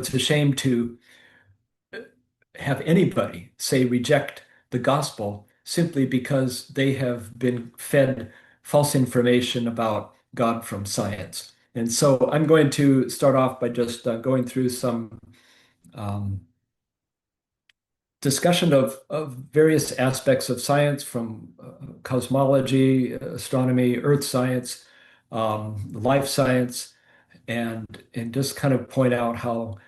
it's a shame to have anybody say reject the gospel simply because they have been fed false information about God from science. And so I'm going to start off by just going through some um, discussion of various aspects of science from cosmology, astronomy, earth science, life science, and just kind of point out how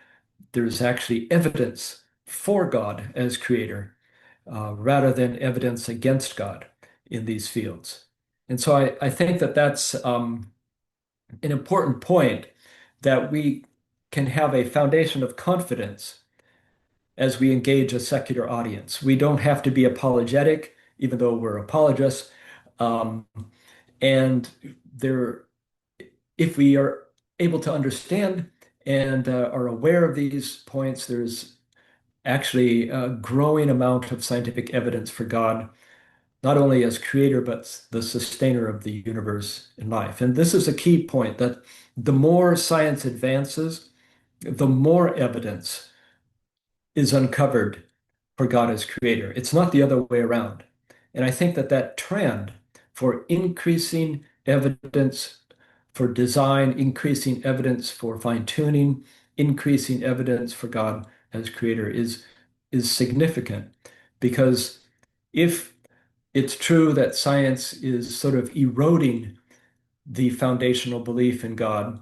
there's actually evidence for God as creator rather than evidence against God in these fields. And so I think that that's an important point that we can have a foundation of confidence as we engage a secular audience. We don't have to be apologetic, even though we're apologists. Um, and there, if we are able to understand and are aware of these points, there's actually a growing amount of scientific evidence for God, not only as creator, but the sustainer of the universe and life. And this is a key point that the more science advances, the more evidence is uncovered for God as creator. It's not the other way around. And I think that that trend for increasing evidence for design, increasing evidence for fine-tuning, increasing evidence for God as creator is significant because if it's true that science is sort of eroding the foundational belief in God,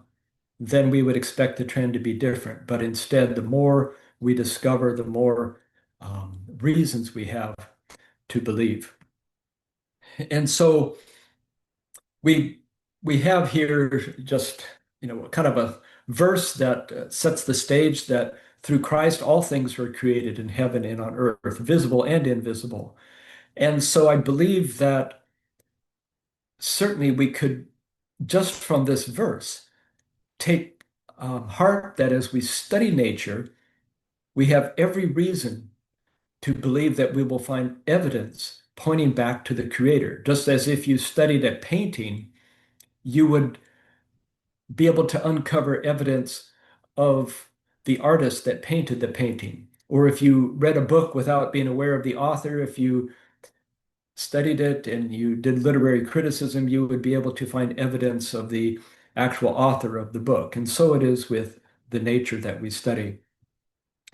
then we would expect the trend to be different. But instead, the more we discover, the more reasons we have to believe. And so we we have here just kind of a verse that sets the stage that through Christ all things were created in heaven and on earth, visible and invisible. And so I believe that certainly we could just from this verse take heart that as we study nature, we have every reason to believe that we will find evidence pointing back to the Creator. Just as if you studied a painting, you would be able to uncover evidence of the artist that painted the painting. Or if you read a book without being aware of the author, if you studied it and you did literary criticism, you would be able to find evidence of the actual author of the book. And so it is with the nature that we study.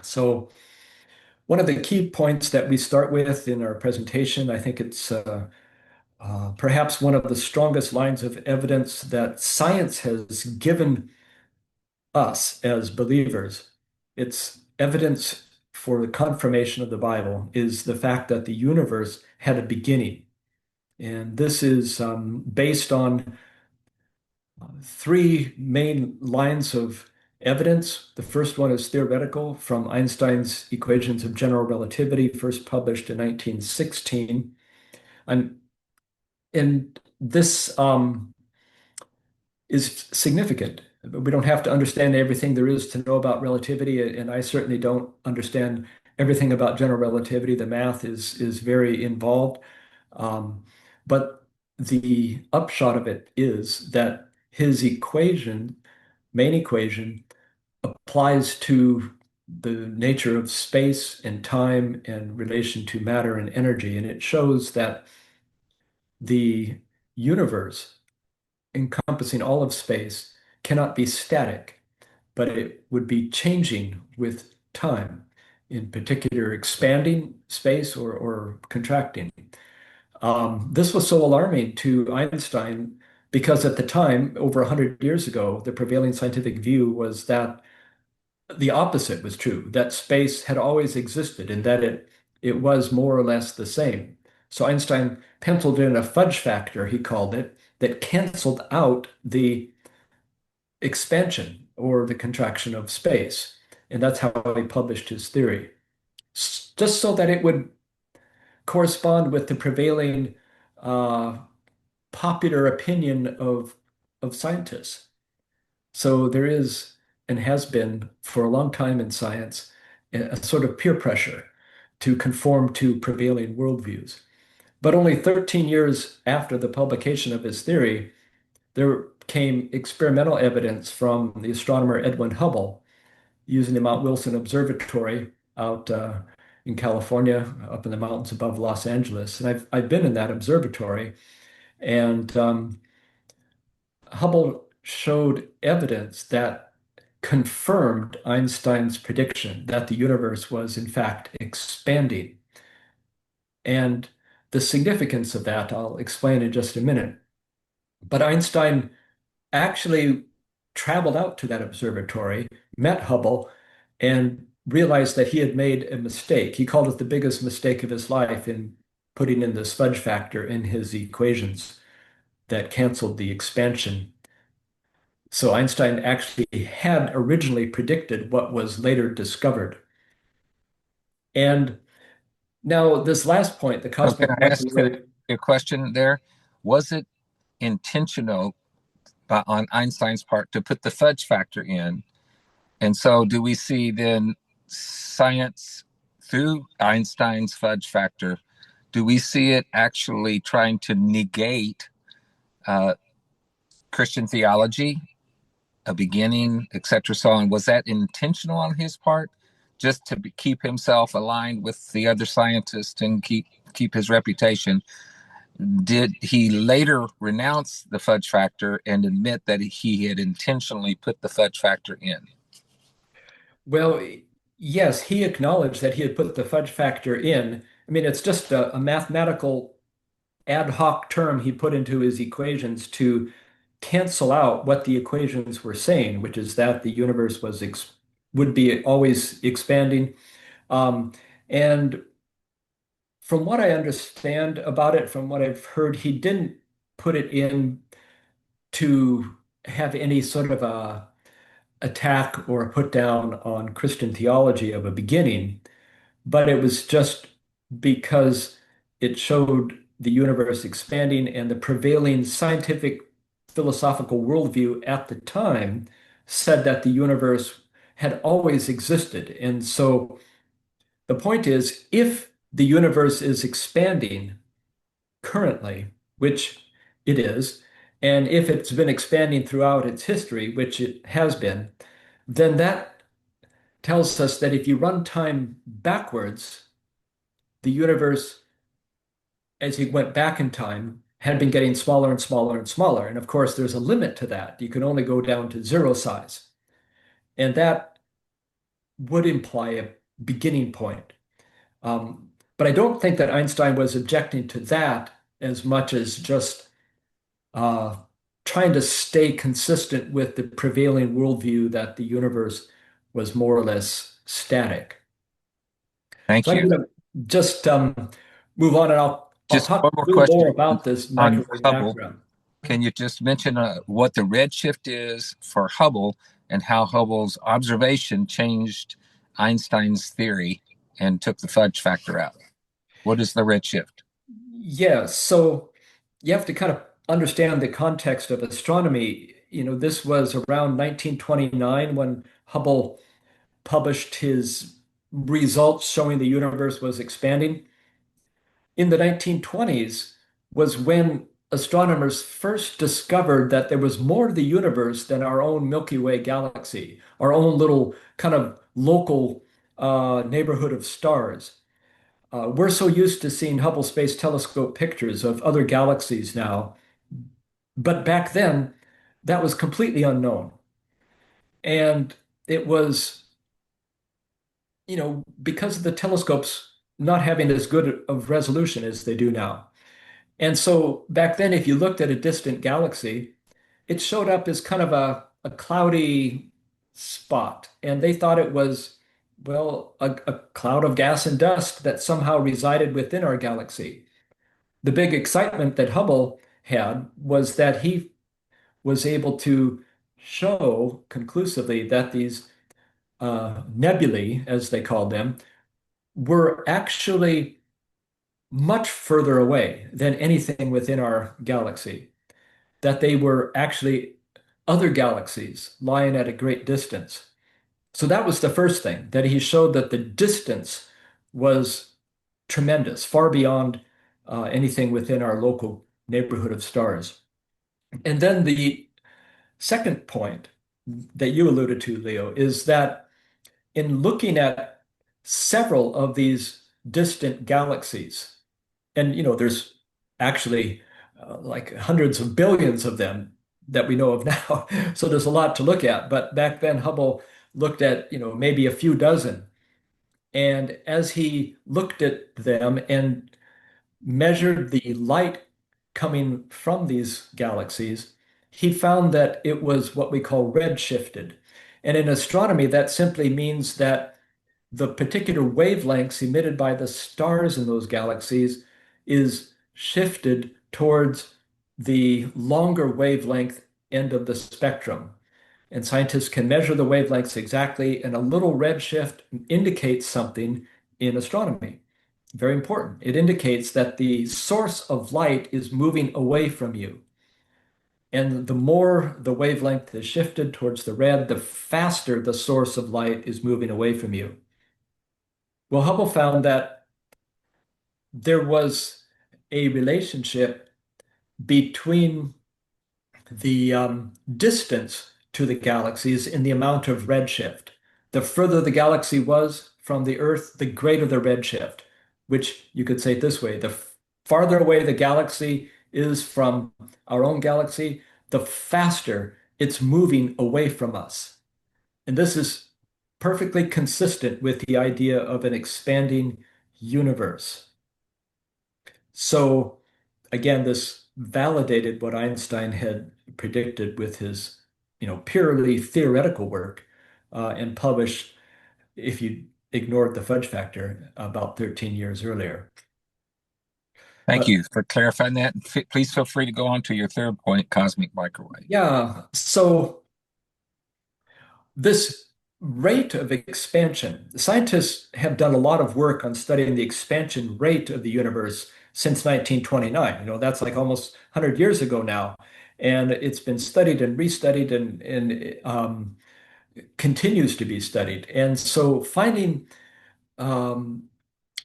So one of the key points that we start with in our presentation, I think it's perhaps one of the strongest lines of evidence that science has given us as believers. It's evidence for the confirmation of the Bible is the fact that the universe had a beginning. And this is based on three main lines of evidence. The first one is theoretical from Einstein's equations of general relativity, first published in 1916. And this is significant. We don't have to understand everything there is to know about relativity, and I certainly don't understand everything about general relativity. The math is very involved. Um, but the upshot of it is that his equation, main equation, applies to the nature of space and time and relation to matter and energy. And it shows that the universe, encompassing all of space, cannot be static, but it would be changing with time, in particular, expanding space or contracting. This was so alarming to Einstein because at the time, over 100 years ago, the prevailing scientific view was that the opposite was true, that space had always existed and that it was more or less the same. So Einstein penciled in a fudge factor, he called it, that canceled out the expansion or the contraction of space. And that's how he published his theory, just so that it would correspond with the prevailing uh, popular opinion of scientists. So there is and has been for a long time in science a sort of peer pressure to conform to prevailing worldviews. But only 13 years after the publication of his theory, there came experimental evidence from the astronomer Edwin Hubble using the Mount Wilson Observatory out in California, up in the mountains above Los Angeles. And I've been in that observatory, and Hubble showed evidence that confirmed Einstein's prediction that the universe was in fact expanding. And the significance of that I'll explain in just a minute. But Einstein actually traveled out to that observatory, met Hubble, and realized that he had made a mistake. He called it the biggest mistake of his life in putting in the fudge factor in his equations that canceled the expansion. So Einstein actually had originally predicted what was later discovered. And now this last point, the So can I ask cosmological, a question there? Was it intentional on Einstein's part to put the fudge factor in? And so do we see then science through Einstein's fudge factor? Do we see it actually trying to negate uh, Christian theology, a beginning, etc., so on? Was that intentional on his part, just to keep himself aligned with the other scientists and keep his reputation? Did he later renounce the fudge factor and admit that he had intentionally put the fudge factor in? well, yes, he acknowledged that he had put the fudge factor in. I mean, it's just a mathematical ad hoc term he put into his equations to cancel out what the equations were saying, which is that the universe was ex would be always expanding. Um, and from what I understand about it, from what I've heard, he didn't put it in to have any sort of a attack or a put down on Christian theology of a beginning, but it was just because it showed the universe expanding and the prevailing scientific philosophical worldview at the time said that the universe had always existed. And so the point is, if the universe is expanding currently, which it is, and if it's been expanding throughout its history, which it has been, then that tells us that if you run time backwards, the universe, as you went back in time, had been getting smaller and smaller and smaller. And of course, there's a limit to that. You can only go down to zero size. And that would imply a beginning point. But I don't think that Einstein was objecting to that as much as just uh, trying to stay consistent with the prevailing worldview that the universe was more or less static. So Thank I'm you. going to just move on, and I'll Just talk one a more little question more about this on microwave Hubble. background. Can you just mention what the redshift is for Hubble and how Hubble's observation changed Einstein's theory and took the fudge factor out? What is the redshift? Yeah, so you have to kind of understand the context of astronomy. You know, this was around 1929 when Hubble published his results showing the universe was expanding. In the 1920s was when astronomers first discovered that there was more to the universe than our own Milky Way galaxy, our own little kind of local neighborhood of stars. We're so used to seeing Hubble Space Telescope pictures of other galaxies now, but back then that was completely unknown. And it was, because of the telescopes not having as good of resolution as they do now. And so back then, if you looked at a distant galaxy, it showed up as kind of a cloudy spot. And they thought it was, well, a cloud of gas and dust that somehow resided within our galaxy. The big excitement that Hubble had was that he was able to show conclusively that these nebulae, as they called them, were actually much further away than anything within our galaxy, that they were actually other galaxies lying at a great distance. So that was the first thing, that he showed that the distance was tremendous, far beyond anything within our local neighborhood of stars. And then the second point that you alluded to, Leo, is that in looking at several of these distant galaxies, and there's actually like hundreds of billions of them that we know of now. So there's a lot to look at. But back then, Hubble looked at, maybe a few dozen. And as he looked at them and measured the light coming from these galaxies, he found that it was what we call redshifted. And in astronomy, that simply means that the particular wavelengths emitted by the stars in those galaxies is shifted towards the longer wavelength end of the spectrum. And scientists can measure the wavelengths exactly, and a little redshift indicates something in astronomy. Very important. It indicates that the source of light is moving away from you. And the more the wavelength is shifted towards the red, the faster the source of light is moving away from you. Well, Hubble found that there was a relationship between the distance to the galaxies in the amount of redshift. The further the galaxy was from the Earth, the greater the redshift, which you could say it this way: the farther away the galaxy is from our own galaxy, the faster it's moving away from us. And this is perfectly consistent with the idea of an expanding universe. So again, this validated what Einstein had predicted with his, purely theoretical work, and published, if you ignored the fudge factor, about 13 years earlier. Thank But you for clarifying that. Please feel free to go on to your third point, cosmic microwave. yeah, so this rate of expansion, scientists have done a lot of work on studying the expansion rate of the universe since 1929. That's like almost 100 years ago now. And it's been studied and restudied and continues to be studied. And so finding um,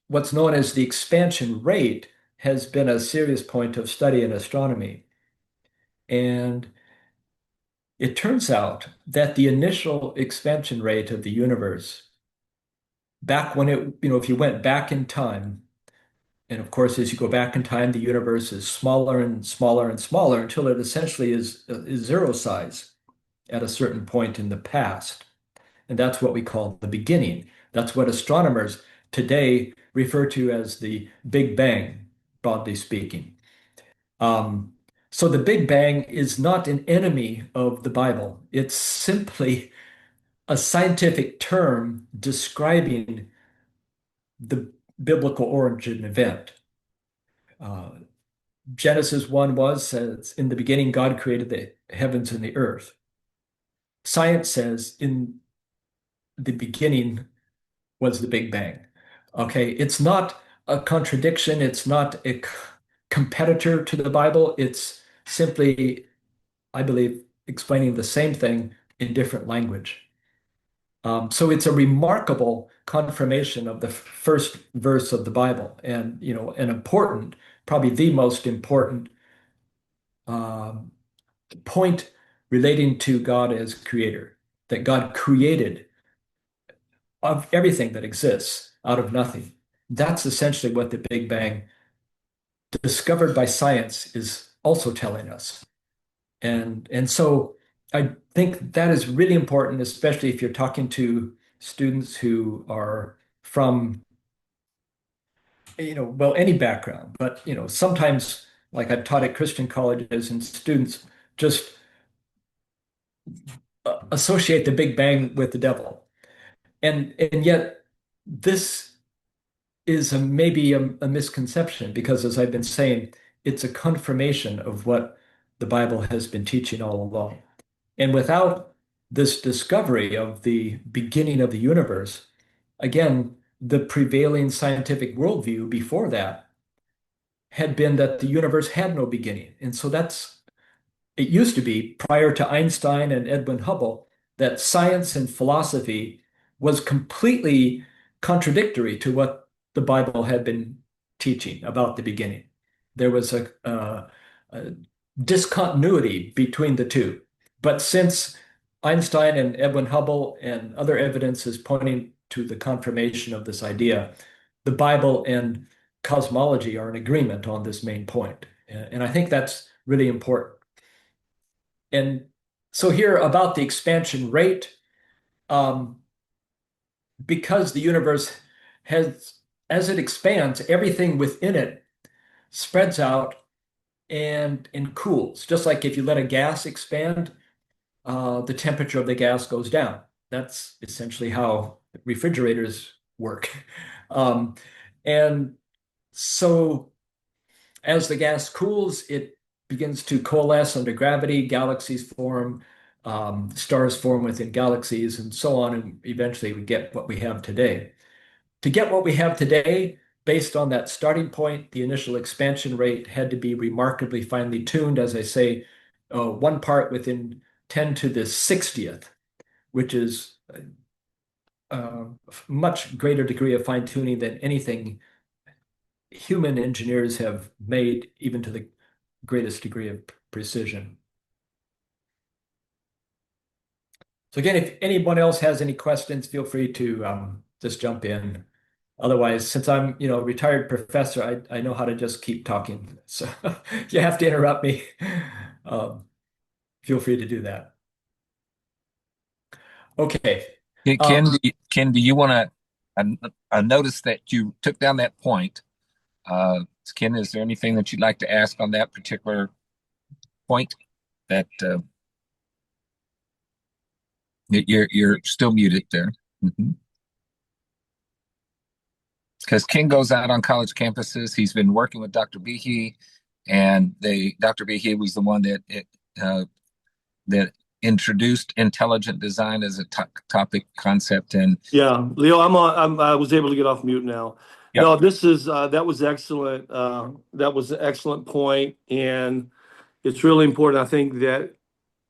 what's known as the expansion rate has been a serious point of study in astronomy. And it turns out that the initial expansion rate of the universe, back when if you went back in time, and of course, as you go back in time, the universe is smaller and smaller and smaller until it essentially is zero size at a certain point in the past. And that's what we call the beginning. That's what astronomers today refer to as the Big Bang, broadly speaking. Um, so the Big Bang is not an enemy of the Bible. It's simply a scientific term describing the biblical origin event. Uh, Genesis 1 says, in the beginning, God created the heavens and the earth. Science says, in the beginning was the Big Bang. Okay, it's not a contradiction. It's not a competitor to the Bible. It's simply, I believe, explaining the same thing in different language. So it's a remarkable confirmation of the first verse of the Bible, and an important, probably the most important um, point relating to God as creator, that God created of everything that exists out of nothing. That's essentially what the Big Bang, discovered by science, is also telling us. And so I think that is really important, especially if you're talking to students who are from, well, any background, but sometimes, like I've taught at Christian colleges, and students just associate the Big Bang with the devil. And yet this is maybe a misconception, because as I've been saying, it's a confirmation of what the Bible has been teaching all along. And without this discovery of the beginning of the universe, again, the prevailing scientific worldview before that had been that the universe had no beginning. And so it used to be, prior to Einstein and Edwin Hubble, that science and philosophy was completely contradictory to what the Bible had been teaching about the beginning. There was a discontinuity between the two. But since Einstein and Edwin Hubble and other evidence is pointing to the confirmation of this idea. The Bible and cosmology are in agreement on this main point. And I think that's really important. And so here about the expansion rate, um, because the universe has, as it expands, everything within it spreads out and cools. Just like if you let a gas expand, the temperature of the gas goes down. That's essentially how refrigerators work. Um, and so as the gas cools, it begins to coalesce under gravity, galaxies form, stars form within galaxies, and so on. And eventually we get what we have today. To get what we have today, based on that starting point, the initial expansion rate had to be remarkably finely tuned, as I say, one part within 10 to the 60th, which is a much greater degree of fine tuning than anything human engineers have made, even to the greatest degree of precision. So again, if anyone else has any questions, feel free to just jump in. Otherwise, since I'm, a retired professor, I know how to just keep talking. So if you have to interrupt me, um, feel free to do that. Okay. Ken, Um, Ken, do you want to? I noticed that you took down that point. Ken, is there anything that you'd like to ask on that particular point? That you're still muted there. Because Ken goes out on college campuses. He's been working with Dr. Behe, and Dr. Behe was the one that introduced intelligent design as a topic concept. And Yeah, Leo, I was able to get off mute now. yep, No, this is that was excellent. That was an excellent point, and it's really important. I think that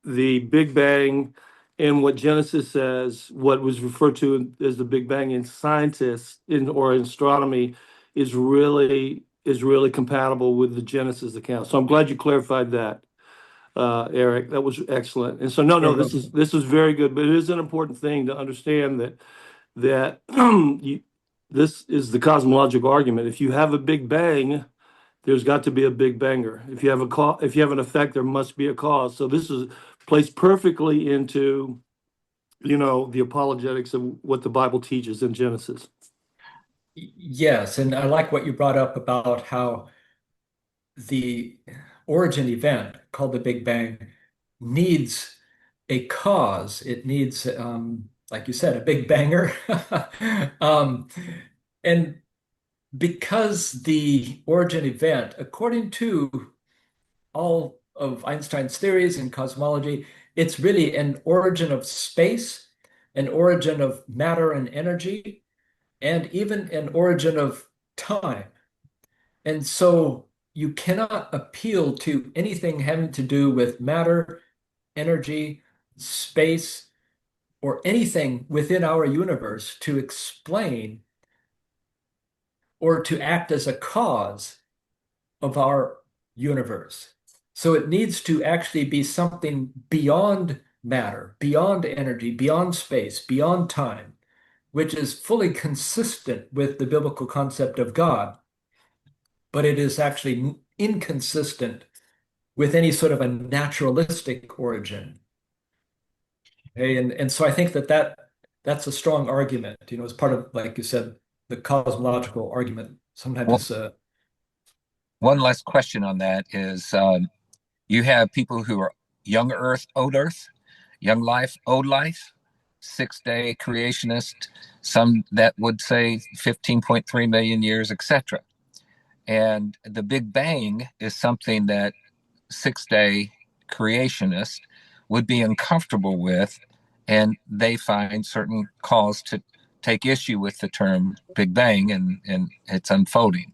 the Big Bang and what Genesis says, what was referred to as the Big Bang in scientists or in astronomy, is really compatible with the Genesis account. So I'm glad you clarified that, Eric. That was excellent. And so no, you're this is very good, but it is an important thing to understand that this is the cosmological argument. If you have a Big Bang, there's got to be a Big Banger. If you have an effect, there must be a cause. So this is placed perfectly into, the apologetics of what the Bible teaches in Genesis. yes, and I like what you brought up about how the origin event called the Big Bang needs a cause. It needs, like you said, a big banger. um, and because the origin event, according to all of Einstein's theories and cosmology, it's really an origin of space, an origin of matter and energy, and even an origin of time. And so you cannot appeal to anything having to do with matter, energy, space, or anything within our universe to explain or to act as a cause of our universe. So it needs to actually be something beyond matter, beyond energy, beyond space, beyond time, which is fully consistent with the biblical concept of God, but it is actually inconsistent with any sort of a naturalistic origin. Okay? And so I think that's a strong argument, as part of, like you said, the cosmological argument. Sometimes well, it's a one last question on that is you have people who are young Earth, old Earth, young life, old life, 6 day creationist, some that would say 15.3 million years, etc. And the Big Bang is something that 6 day creationists would be uncomfortable with, and they find certain cause to take issue with the term Big Bang and its unfolding.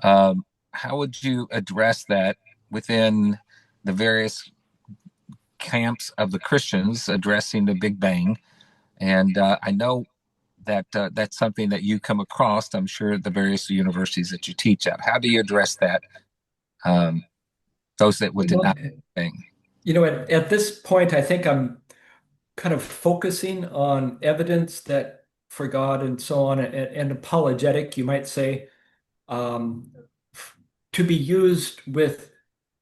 How would you address that within the various camps of the Christians addressing the Big Bang? And I know that that's something that you come across, I'm sure, at the various universities that you teach at. How do you address that? Um, those that would well, deny the thing. at this point, I think I'm kind of focusing on evidence that for God and so on, and apologetic, you might say, um, to be used with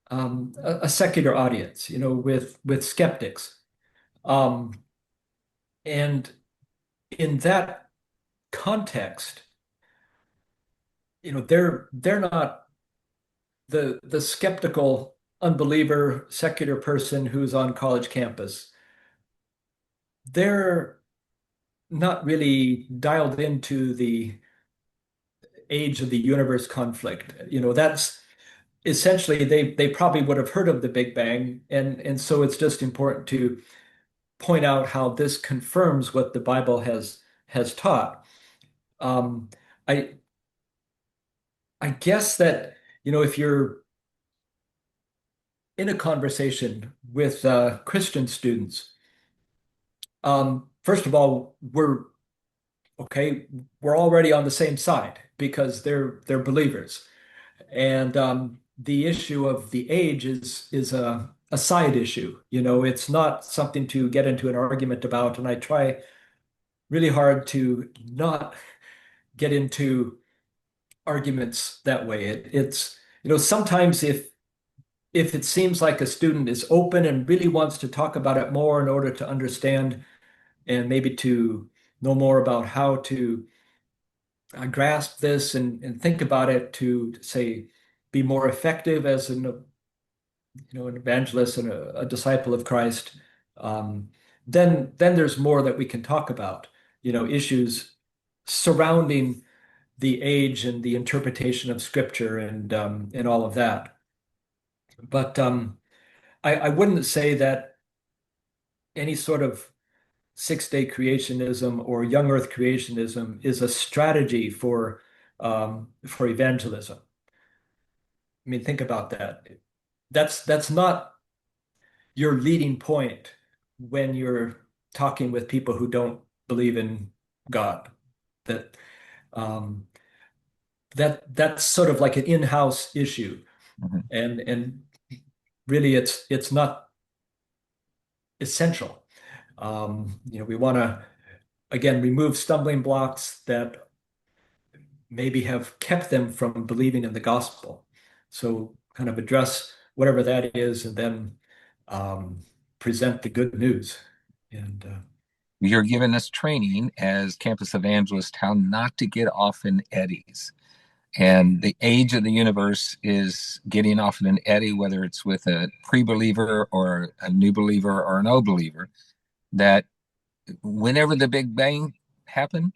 a secular audience, with skeptics. Um, and in that context, they're not the skeptical unbeliever secular person who's on college campus. They're not really dialed into the age of the universe conflict. That's essentially they probably would have heard of the Big Bang, and so it's just important to point out how this confirms what the Bible has taught. Um, I I guess that if you're in a conversation with Christian students, first of all, we're already on the same side because they're believers. And the issue of the age is a side issue. It's not something to get into an argument about. And I try really hard to not get into arguments that way. Sometimes if it seems like a student is open and really wants to talk about it more in order to understand and maybe to know more about how to grasp this and think about it to say be more effective as an evangelist and a disciple of Christ, um, then there's more that we can talk about, issues surrounding the age and the interpretation of Scripture and all of that. But I wouldn't say that any sort of six-day creationism or young Earth creationism is a strategy for evangelism. I mean, think about that. That's not your leading point when you're talking with people who don't believe in God. That um, that's sort of like an in-house issue, Mhm. and really it's not essential. We want to again remove stumbling blocks that maybe have kept them from believing in the gospel. So kind of address whatever that is, and then um, present the good news. And You're giving us training as campus evangelists how not to get off in eddies. And the age of the universe is getting off in an eddy, whether it's with a pre believer or a new believer or an old believer, that whenever the Big Bang happened,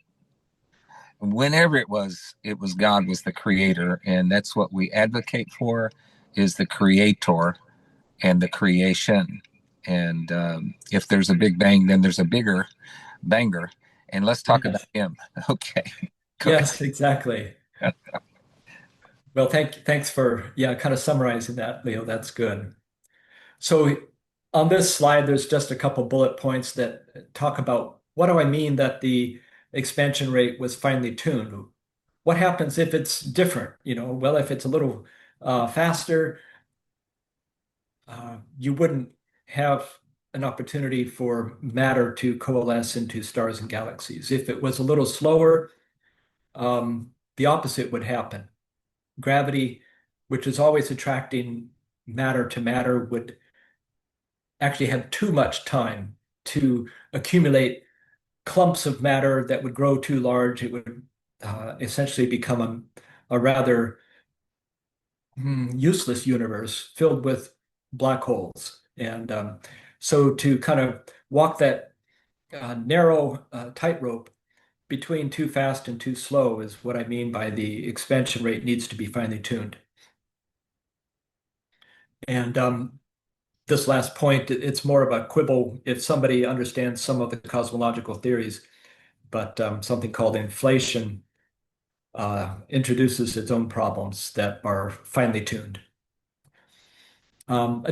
whenever it was God was the creator. And that's what we advocate for is the creator and the creation. And if there's a Big Bang, then there's a bigger banger. And let's talk about yes, him. Okay. Go yes, exactly. ahead. Well, thanks for kind of summarizing that, Leo. That's good. So on this slide, there's just a couple bullet points that talk about what do I mean that the expansion rate was finely tuned? What happens if it's different? Well, if it's a little faster, you wouldn't have an opportunity for matter to coalesce into stars and galaxies. If it was a little slower, the opposite would happen. Gravity, which is always attracting matter to matter, would actually have too much time to accumulate clumps of matter that would grow too large. It would essentially become a rather useless universe filled with black holes. And so to kind of walk that narrow tightrope between too fast and too slow is what I mean by the expansion rate needs to be finely tuned. And this last point, it's more of a quibble if somebody understands some of the cosmological theories, but something called inflation introduces its own problems that are finely tuned.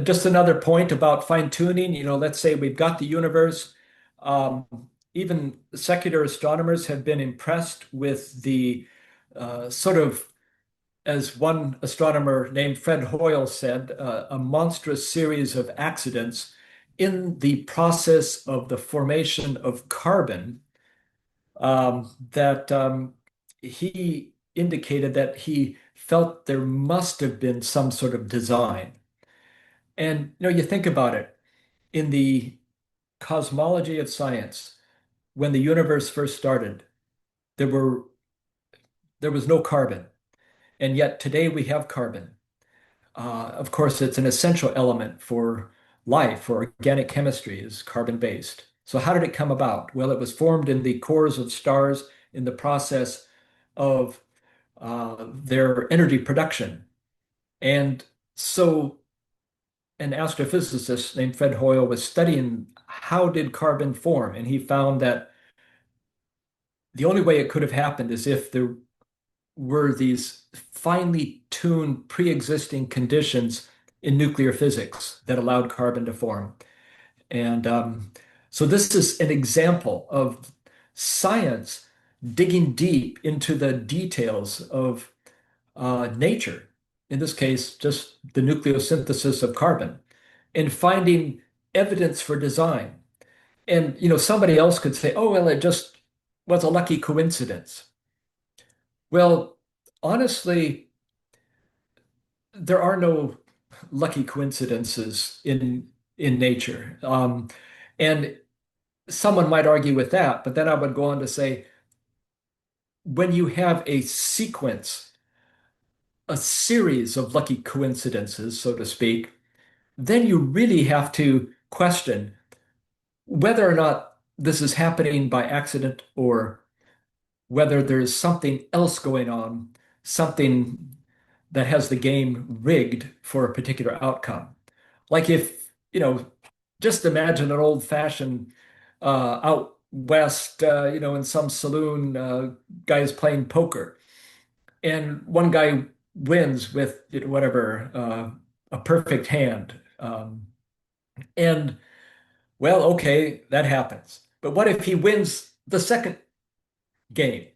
Just another point about fine tuning, let's say we've got the universe. Um, Even secular astronomers have been impressed with the sort of, as one astronomer named Fred Hoyle said, a monstrous series of accidents in the process of the formation of carbon, that he indicated that he felt there must have been some sort of design. And you think about it, in the cosmology of science, when the universe first started, there were there was no carbon, and yet today we have carbon. Of course, it's an essential element for life, for organic chemistry is carbon-based. So how did it come about? Well, it was formed in the cores of stars in the process of their energy production. And so an astrophysicist named Fred Hoyle was studying how did carbon form, and he found that the only way it could have happened is if there were these finely tuned pre-existing conditions in nuclear physics that allowed carbon to form. And so this is an example of science digging deep into the details of nature, in this case, just the nucleosynthesis of carbon, and finding evidence for design. And somebody else could say, oh, well, it just was a lucky coincidence. Well, honestly, there are no lucky coincidences in nature. And someone might argue with that, but then I would go on to say, when you have a sequence, a series of lucky coincidences, so to speak, then you really have to question whether or not this is happening by accident or whether there's something else going on, something that has the game rigged for a particular outcome. Like if, just imagine an old-fashioned out west, in some saloon, guys playing poker, and one guy wins with whatever, a perfect hand. And well, okay, that happens. But what if he wins the second game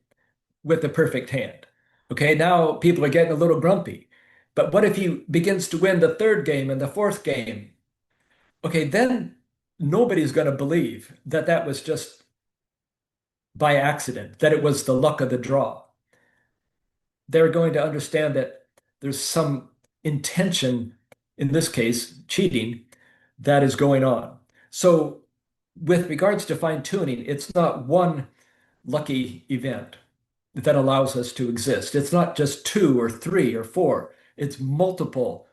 with the perfect hand? Okay, now people are getting a little grumpy. But what if he begins to win the third game and the fourth game? Okay, then nobody's going to believe that that was just by accident, that it was the luck of the draw. They're going to understand that there's some intention, in this case, cheating, that is going on. So, with regards to fine tuning, it's not one lucky event that allows us to exist. It's not just two or three or four, it's multiple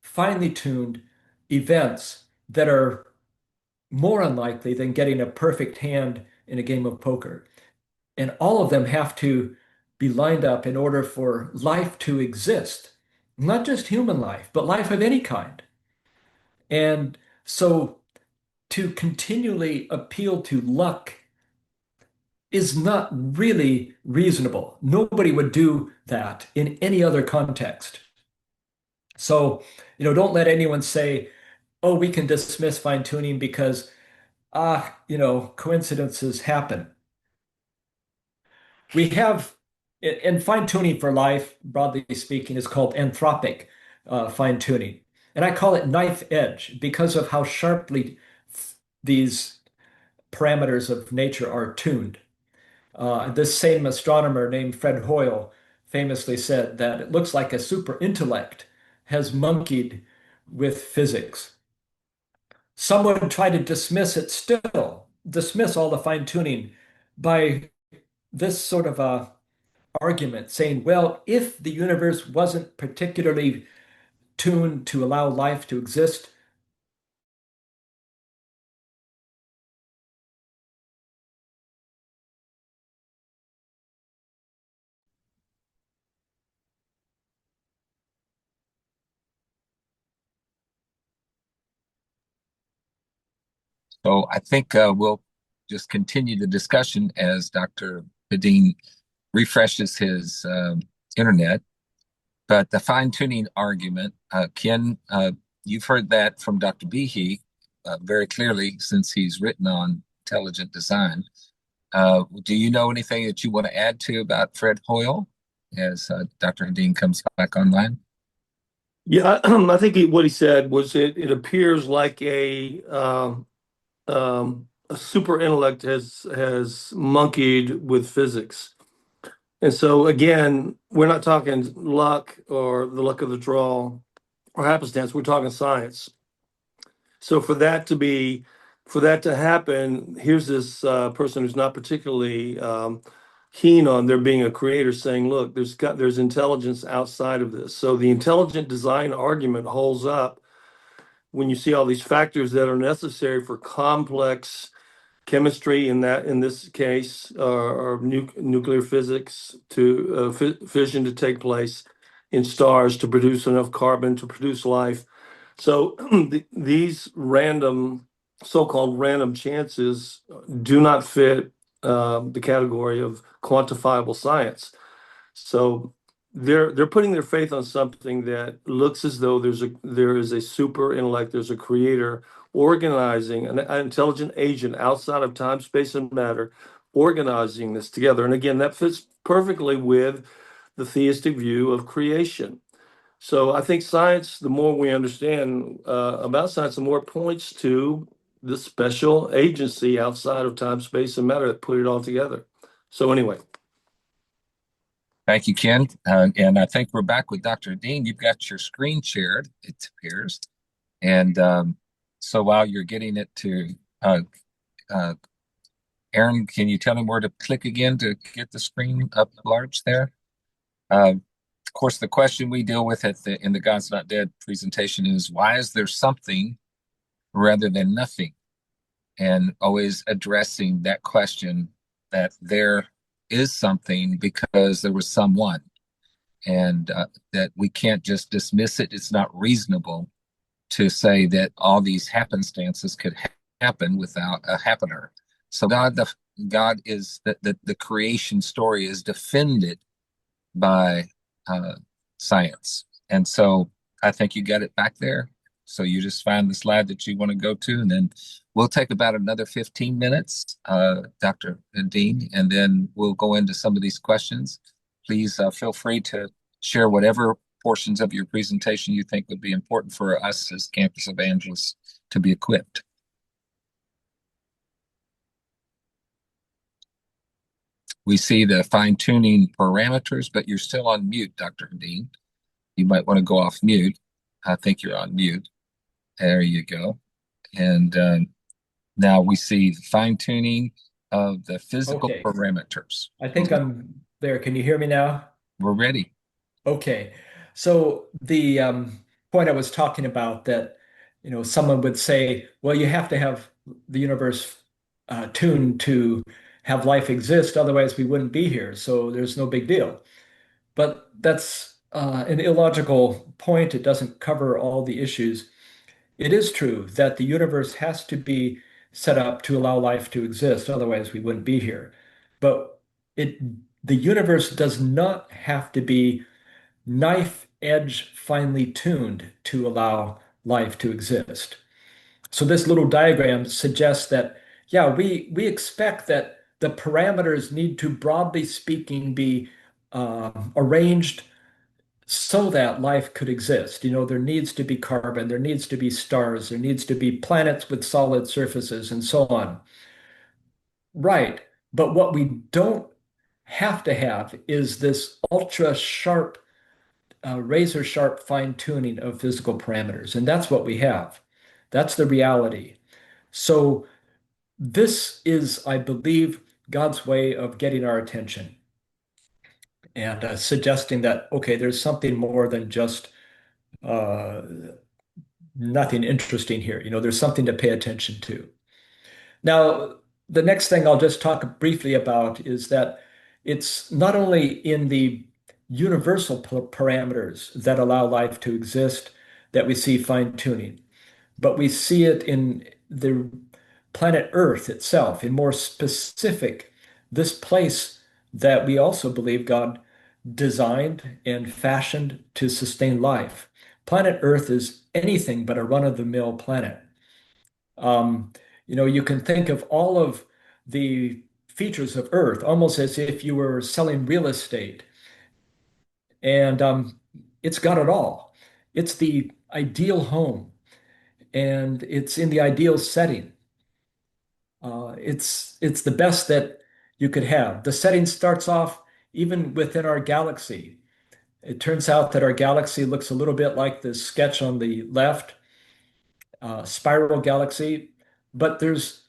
finely tuned events that are more unlikely than getting a perfect hand in a game of poker. And all of them have to be lined up in order for life to exist, not just human life, but life of any kind. And so to continually appeal to luck is not really reasonable. Nobody would do that in any other context. So, don't let anyone say, oh, we can dismiss fine tuning because, coincidences happen. We have, and fine tuning for life, broadly speaking, is called anthropic fine tuning. And I call it knife edge because of how sharply these parameters of nature are tuned. This same astronomer named Fred Hoyle famously said that it looks like a super intellect has monkeyed with physics. Some would try to dismiss it still, dismiss all the fine tuning by this sort of a argument saying, well, if the universe wasn't particularly tuned to allow life to exist, So I think we'll just continue the discussion as Dr. Hedin refreshes his internet. But the fine-tuning argument, Ken, you've heard that from Dr. Behe very clearly since he's written on intelligent design. Do you know anything that you want to add to about Fred Hoyle as Dr. Hedin comes back online? Yeah, I think what he said was it appears like a super intellect has monkeyed with physics. And so again, we're not talking luck or the luck of the draw or happenstance. We're talking science. So for that to happen, here's this person who's not particularly keen on there being a creator saying, "Look, there's intelligence outside of this." So the intelligent design argument holds up when you see all these factors that are necessary for complex chemistry in this case, or nuclear physics to fission to take place in stars to produce enough carbon to produce life. So these so-called random chances do not fit the category of quantifiable science. So they're putting their faith on something that looks as though there is a super intellect, there's a creator organizing an intelligent agent outside of time, space, and matter, organizing this together. And again, that fits perfectly with the theistic view of creation. So I think science, the more we understand about science, the more it points to the special agency outside of time, space, and matter that put it all together. So anyway. Thank you, Ken. And I think we're back with Dr. Dean. You've got your screen shared, it appears. And so while you're getting it to uh, Aaron, can you tell him where to click again to get the screen up large there? Of course, the question we deal with in the God's Not Dead presentation is, why is there something rather than nothing? And always addressing that question, that there is something because there was someone, and that we can't just dismiss it. It's not reasonable to say that all these happenstances could happen without a happener. So God is the creation story is defended by uh, science, and so I think you got it back there. So you just find the slide that you want to go to, and then we'll take about another 15 minutes, Dr. Dean, and then we'll go into some of these questions. Please feel free to share whatever portions of your presentation you think would be important for us as campus evangelists to be equipped. We see the fine-tuning parameters, but you're still on mute, Dr. Dean. You might want to go off mute. I think you're on mute. There you go. And now we see fine-tuning of the physical Okay, parameters. I think I'm there. Can you hear me now? We're ready. Okay. So the point I was talking about that, someone would say, well, you have to have the universe tuned to have life exist, otherwise we wouldn't be here. So there's no big deal. But that's an illogical point. It doesn't cover all the issues. It is true that the universe has to be set up to allow life to exist, otherwise we wouldn't be here. But it the universe does not have to be knife edge finely tuned to allow life to exist. So this little diagram suggests that, yeah, we expect that the parameters need to, broadly speaking, be arranged so that life could exist. There needs to be carbon, there needs to be stars, there needs to be planets with solid surfaces, and so on. Right. But what we don't have to have is this ultra sharp, razor sharp fine tuning of physical parameters. And that's what we have. That's the reality. So, this is, I believe, God's way of getting our attention and suggesting that, okay, there's something more than just uh, nothing interesting here. There's something to pay attention to. Now, the next thing I'll just talk briefly about is that it's not only in the universal parameters that allow life to exist that we see fine tuning, but we see it in the planet Earth itself, in more specific, this place that we also believe God designed and fashioned to sustain life. Planet Earth is anything but a run-of-the-mill planet. Um, you can think of all of the features of Earth almost as if you were selling real estate, and it's got it all. It's the ideal home, and it's in the ideal setting. It's the best that you could have. The setting starts off even within our galaxy. It turns out that our galaxy looks a little bit like the sketch on the left, spiral galaxy, but there's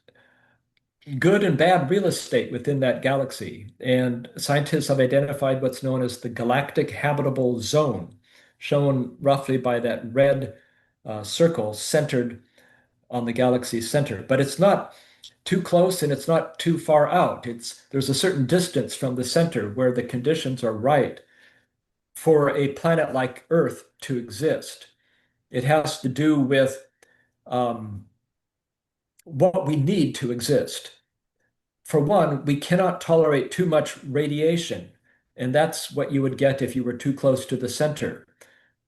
good and bad real estate within that galaxy. And scientists have identified what's known as the galactic habitable zone, shown roughly by that red circle centered on the galaxy center. But it's not too close and it's not too far out. There's a certain distance from the center where the conditions are right for a planet like Earth to exist. It has to do with um, what we need to exist. For one, we cannot tolerate too much radiation, and that's what you would get if you were too close to the center.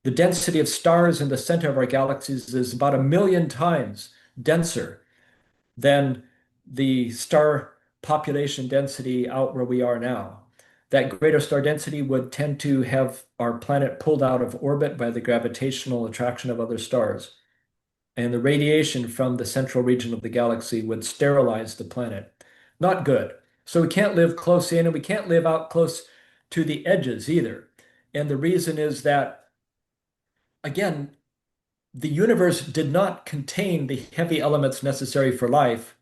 The density of stars in the center of our galaxies is about 1 million times denser than the star population density out where we are now. That greater star density would tend to have our planet pulled out of orbit by the gravitational attraction of other stars. And the radiation from the central region of the galaxy would sterilize the planet. Not good. So we can't live close in and we can't live out close to the edges either. And the reason is that, again, the universe did not contain the heavy elements necessary for life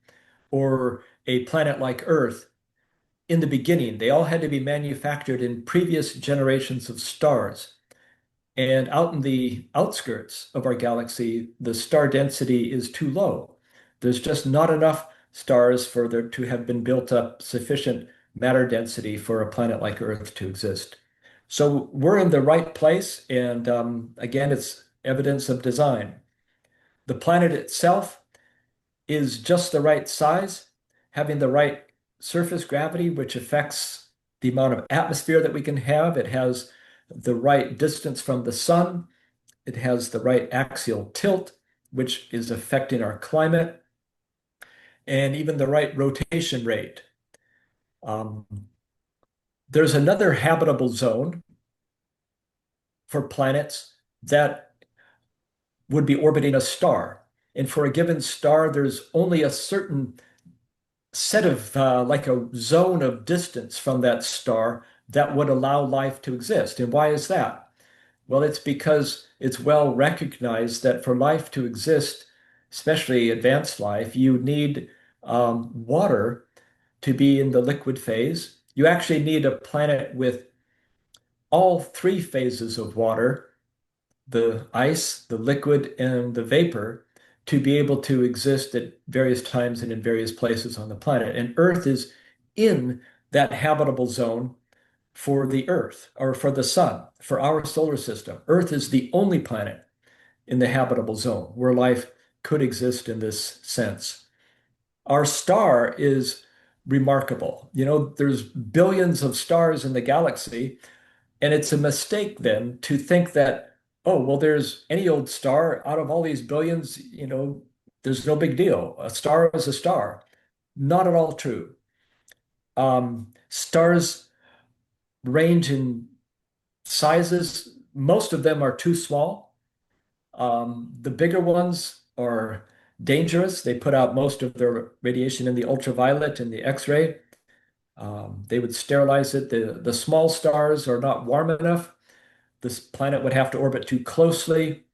or a planet like Earth in the beginning. They all had to be manufactured in previous generations of stars. And out in the outskirts of our galaxy, the star density is too low. There's just not enough stars for there to have been built up sufficient matter density for a planet like Earth to exist. So we're in the right place. And again, it's evidence of design. The planet itself is just the right size, having the right surface gravity, which affects the amount of atmosphere that we can have. It has the right distance from the sun. It has the right axial tilt, which is affecting our climate, and even the right rotation rate. Um, there's another habitable zone for planets that would be orbiting a star. And for a given star, there's only a certain set of like a zone of distance from that star that would allow life to exist. And why is that? Well, it's because it's well recognized that for life to exist, especially advanced life, you need water to be in the liquid phase. You actually need a planet with all three phases of water, the ice, the liquid, and the vapor, to be able to exist at various times and in various places on the planet. And Earth is in that habitable zone for the Earth or for the sun, for our solar system. Earth is the only planet in the habitable zone where life could exist in this sense. Our star is remarkable. You know, there's billions of stars in the galaxy, and it's a mistake then to think that, oh, well, there's any old star out of all these billions, there's no big deal. A star is a star. Not at all true. Stars range in sizes. Most of them are too small. The bigger ones are dangerous. They put out most of their radiation in the ultraviolet and the X-ray. They would sterilize it. The small stars are not warm enough. This planet would have to orbit too closely.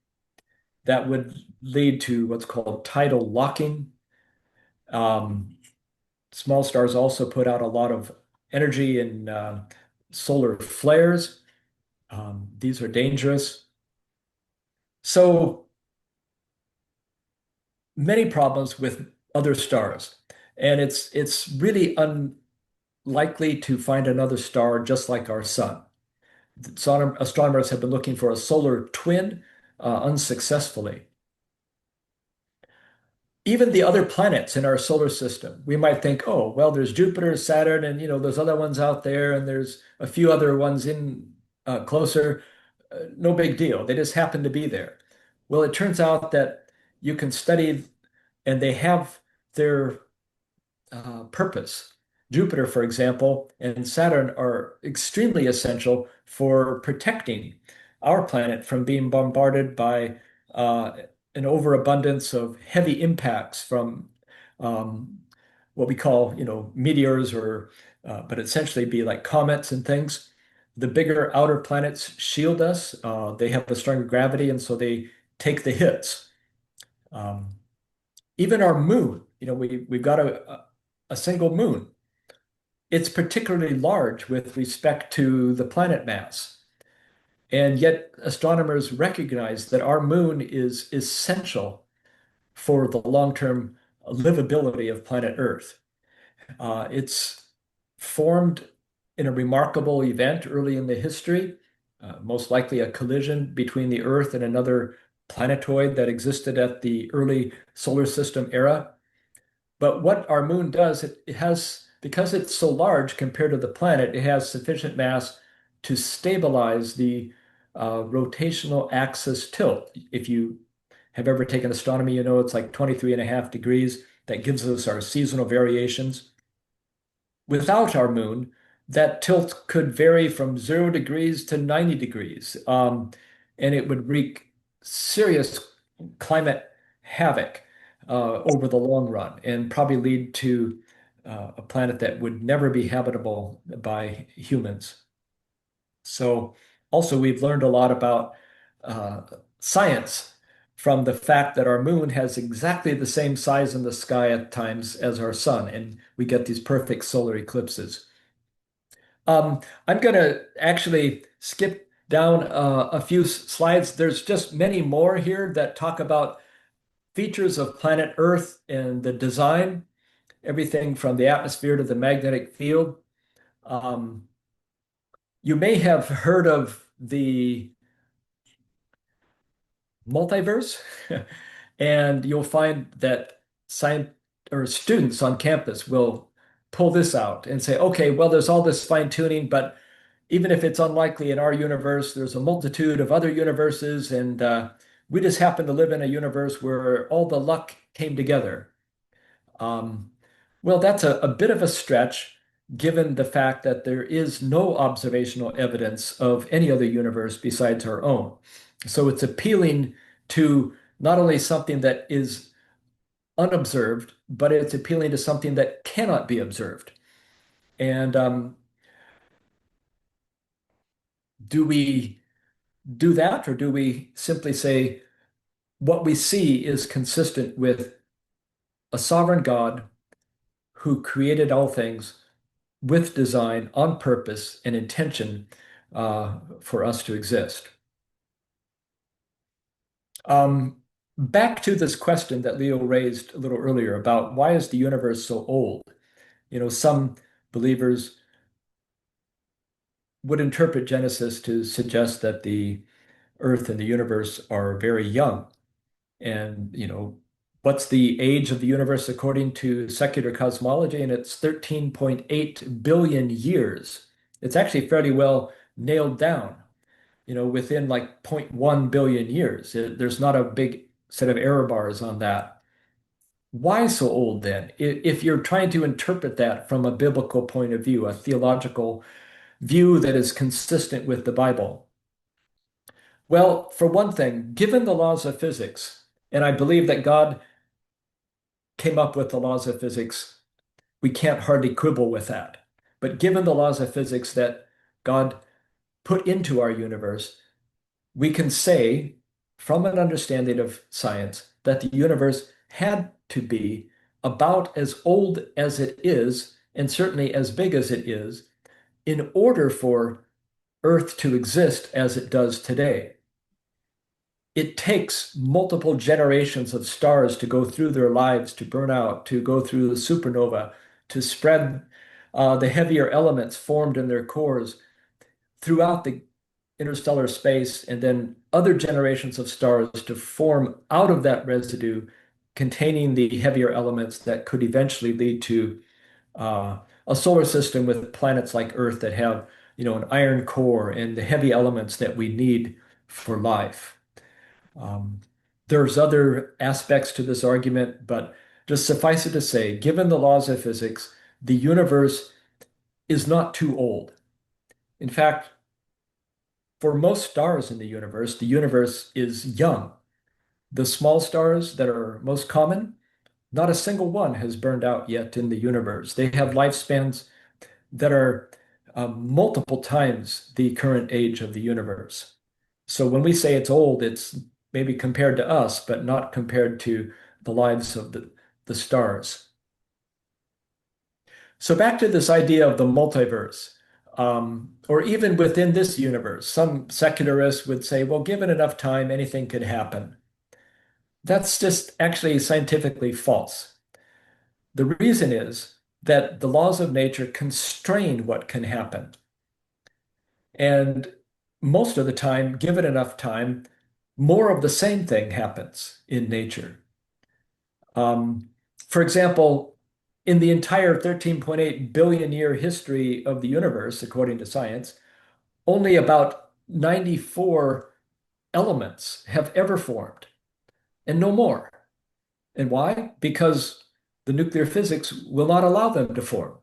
That would lead to what's called tidal locking. Um, Small stars also put out a lot of energy in solar flares. These are dangerous. So many problems with other stars. And it's really unlikely to find another star just like our sun. Astronomers have been looking for a solar twin unsuccessfully. Even the other planets in our solar system, we might think, oh, well, there's Jupiter, Saturn, and there's other ones out there, and there's a few other ones in closer. No big deal. They just happen to be there. Well, it turns out that you can study, and they have their purpose. Jupiter, for example, and Saturn are extremely essential for protecting our planet from being bombarded by uh, an overabundance of heavy impacts from um, what we call, meteors or, but essentially be like comets and things. The bigger outer planets shield us. They have a stronger gravity, and so they take the hits. Um, Even our moon, we've got a single moon. It's particularly large with respect to the planet mass. And yet astronomers recognize that our moon is essential for the long-term livability of planet Earth. It's formed in a remarkable event early in the history, most likely a collision between the Earth and another planetoid that existed at the early solar system era. But what our moon does, it has, because it's so large compared to the planet, it has sufficient mass to stabilize the rotational axis tilt. If you have ever taken astronomy, you know it's like 23.5 degrees. That gives us our seasonal variations. Without our moon, that tilt could vary from 0 degrees to 90 degrees, and it would wreak serious climate havoc over the long run and probably lead to a planet that would never be habitable by humans. So, also, we've learned a lot about uh, science from the fact that our moon has exactly the same size in the sky at times as our sun, and we get these perfect solar eclipses. I'm going to actually skip down a few slides. There's just many more here that talk about features of planet Earth and the design, everything from the atmosphere to the magnetic field. Um, you may have heard of the multiverse, and you'll find that science or students on campus will pull this out and say, okay, well, there's all this fine tuning, but even if it's unlikely in our universe, there's a multitude of other universes, and we just happen to live in a universe where all the luck came together. Um, well, that's a bit of a stretch given the fact that there is no observational evidence of any other universe besides our own. So it's appealing to not only something that is unobserved, but it's appealing to something that cannot be observed. And do we do that, or do we simply say what we see is consistent with a sovereign God who created all things with design, on purpose, and intention for us to exist? Back to this question that Leo raised a little earlier about why is the universe so old? Some believers would interpret Genesis to suggest that the Earth and the universe are very young. And, what's the age of the universe according to secular cosmology? And it's 13.8 billion years. It's actually fairly well nailed down, within like zero point 0.1 billion years. There's not a big set of error bars on that. Why so old then? If you're trying to interpret that from a biblical point of view, a theological view that is consistent with the Bible. Well, for one thing, given the laws of physics, and I believe that God came up with the laws of physics, we can't hardly quibble with that. But given the laws of physics that God put into our universe, we can say, from an understanding of science, that the universe had to be about as old as it is, and certainly as big as it is, in order for Earth to exist as it does today. It takes multiple generations of stars to go through their lives, to burn out, to go through the supernova, to spread the heavier elements formed in their cores throughout the interstellar space, and then other generations of stars to form out of that residue containing the heavier elements that could eventually lead to a solar system with planets like Earth that have, an iron core and the heavy elements that we need for life. Um, there's other aspects to this argument, but just suffice it to say, given the laws of physics, the universe is not too old. In fact, for most stars in the universe is young. The small stars that are most common, not a single one has burned out yet in the universe. They have lifespans that are multiple times the current age of the universe. So when we say it's old, it's maybe compared to us, but not compared to the lives of the stars. So back to this idea of the multiverse, or even within this universe, some secularists would say, well, given enough time, anything could happen. That's just actually scientifically false. The reason is that the laws of nature constrain what can happen. And most of the time, given enough time, more of the same thing happens in nature. Um, for example, in the entire 13.8 billion year history of the universe, according to science, only about 94 elements have ever formed, and no more. And why? Because the nuclear physics will not allow them to form.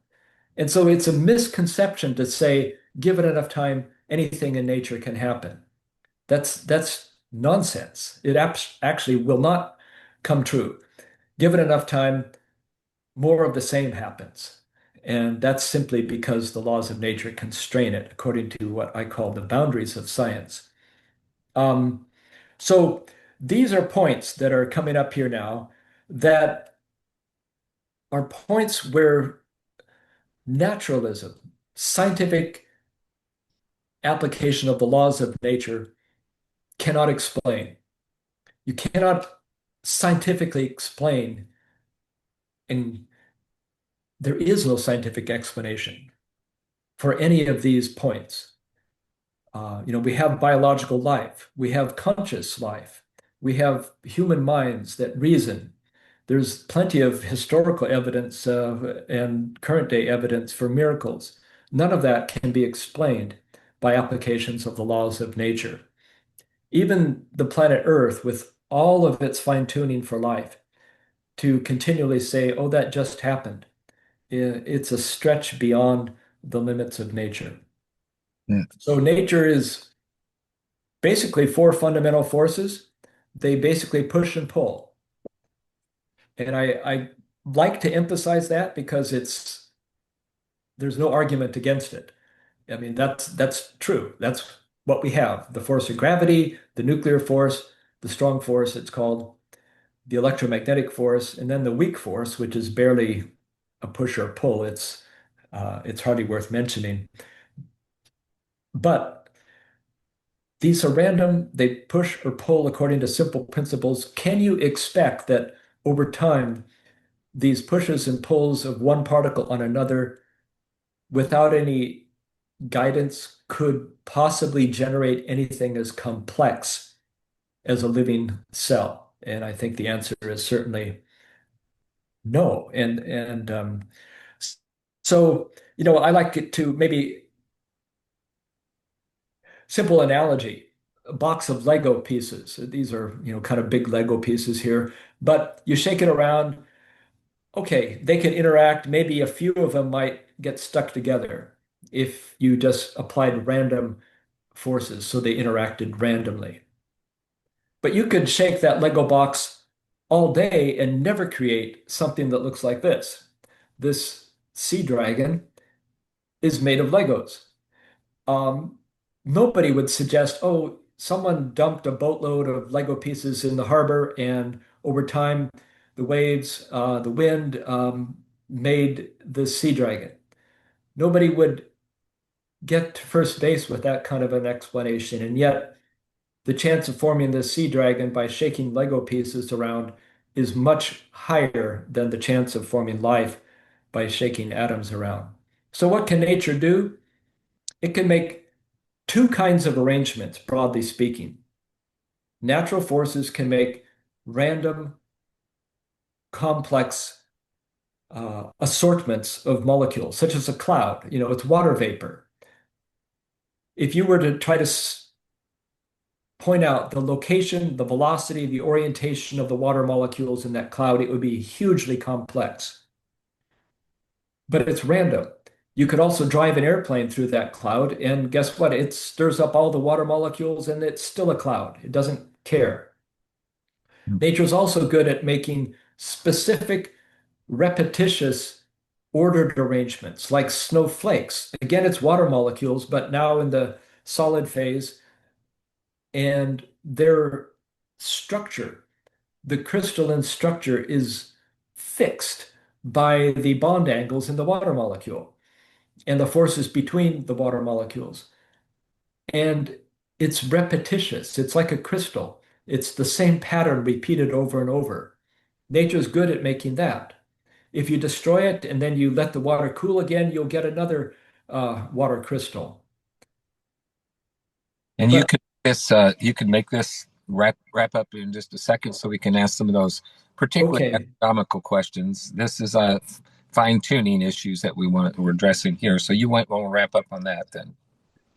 And so it's a misconception to say, given enough time, anything in nature can happen. That's nonsense. It actually will not come true. Given enough time, more of the same happens. And that's simply because the laws of nature constrain it, according to what I call the boundaries of science. Um, so these are points that are coming up here now that are points where naturalism, scientific application of the laws of nature cannot explain. You cannot scientifically explain, and there is no scientific explanation for any of these points. We have biological life, we have conscious life, we have human minds that reason. There's plenty of historical evidence and current day evidence for miracles. None of that can be explained by applications of the laws of nature. Even the planet Earth, with all of its fine tuning for life, to continually say, oh, that just happened, it's a stretch beyond the limits of nature. Mm. So nature is basically four fundamental forces. They basically push and pull. And I like to emphasize that because there's no argument against it. I mean, that's true. That's what we have. The force of gravity, the nuclear force, the strong force, it's called, the electromagnetic force, and then the weak force, which is barely a push or pull. It's hardly worth mentioning. But these are random, they push or pull according to simple principles. Can you expect that over time, these pushes and pulls of one particle on another, without any guidance, could possibly generate anything as complex as a living cell? And I think the answer is certainly no. And so, I like it to maybe simple analogy, a box of Lego pieces. These are, kind of big Lego pieces here, but you shake it around. Okay, they can interact. Maybe a few of them might get stuck together if you just applied random forces, so they interacted randomly. But you could shake that Lego box all day and never create something that looks like this. This sea dragon is made of Legos. Um, Nobody would suggest, oh, someone dumped a boatload of Lego pieces in the harbor, and over time, the waves, the wind made the sea dragon. Nobody would get to first base with that kind of an explanation. And yet, the chance of forming the sea dragon by shaking Lego pieces around is much higher than the chance of forming life by shaking atoms around. So, what can nature do? It can make two kinds of arrangements, broadly speaking. Natural forces can make random, complex assortments of molecules, such as a cloud. It's water vapor. If you were to try to point out the location, the velocity, the orientation of the water molecules in that cloud, it would be hugely complex. But it's random. You could also drive an airplane through that cloud, and guess what? It stirs up all the water molecules, and it's still a cloud. It doesn't care. Nature is also good at making specific, repetitious, ordered arrangements, like snowflakes. Again, it's water molecules, but now in the solid phase, and their structure, the crystalline structure, is fixed by the bond angles in the water molecule and the forces between the water molecules. And it's repetitious. It's like a crystal. It's the same pattern repeated over and over. Nature's good at making that. If you destroy it and then you let the water cool again, you'll get another water crystal. And But you could make this wrap up in just a second, so we can ask some of those particularly okay, economical questions. This is fine tuning issues that we're addressing here. So you might want to wrap up on that then.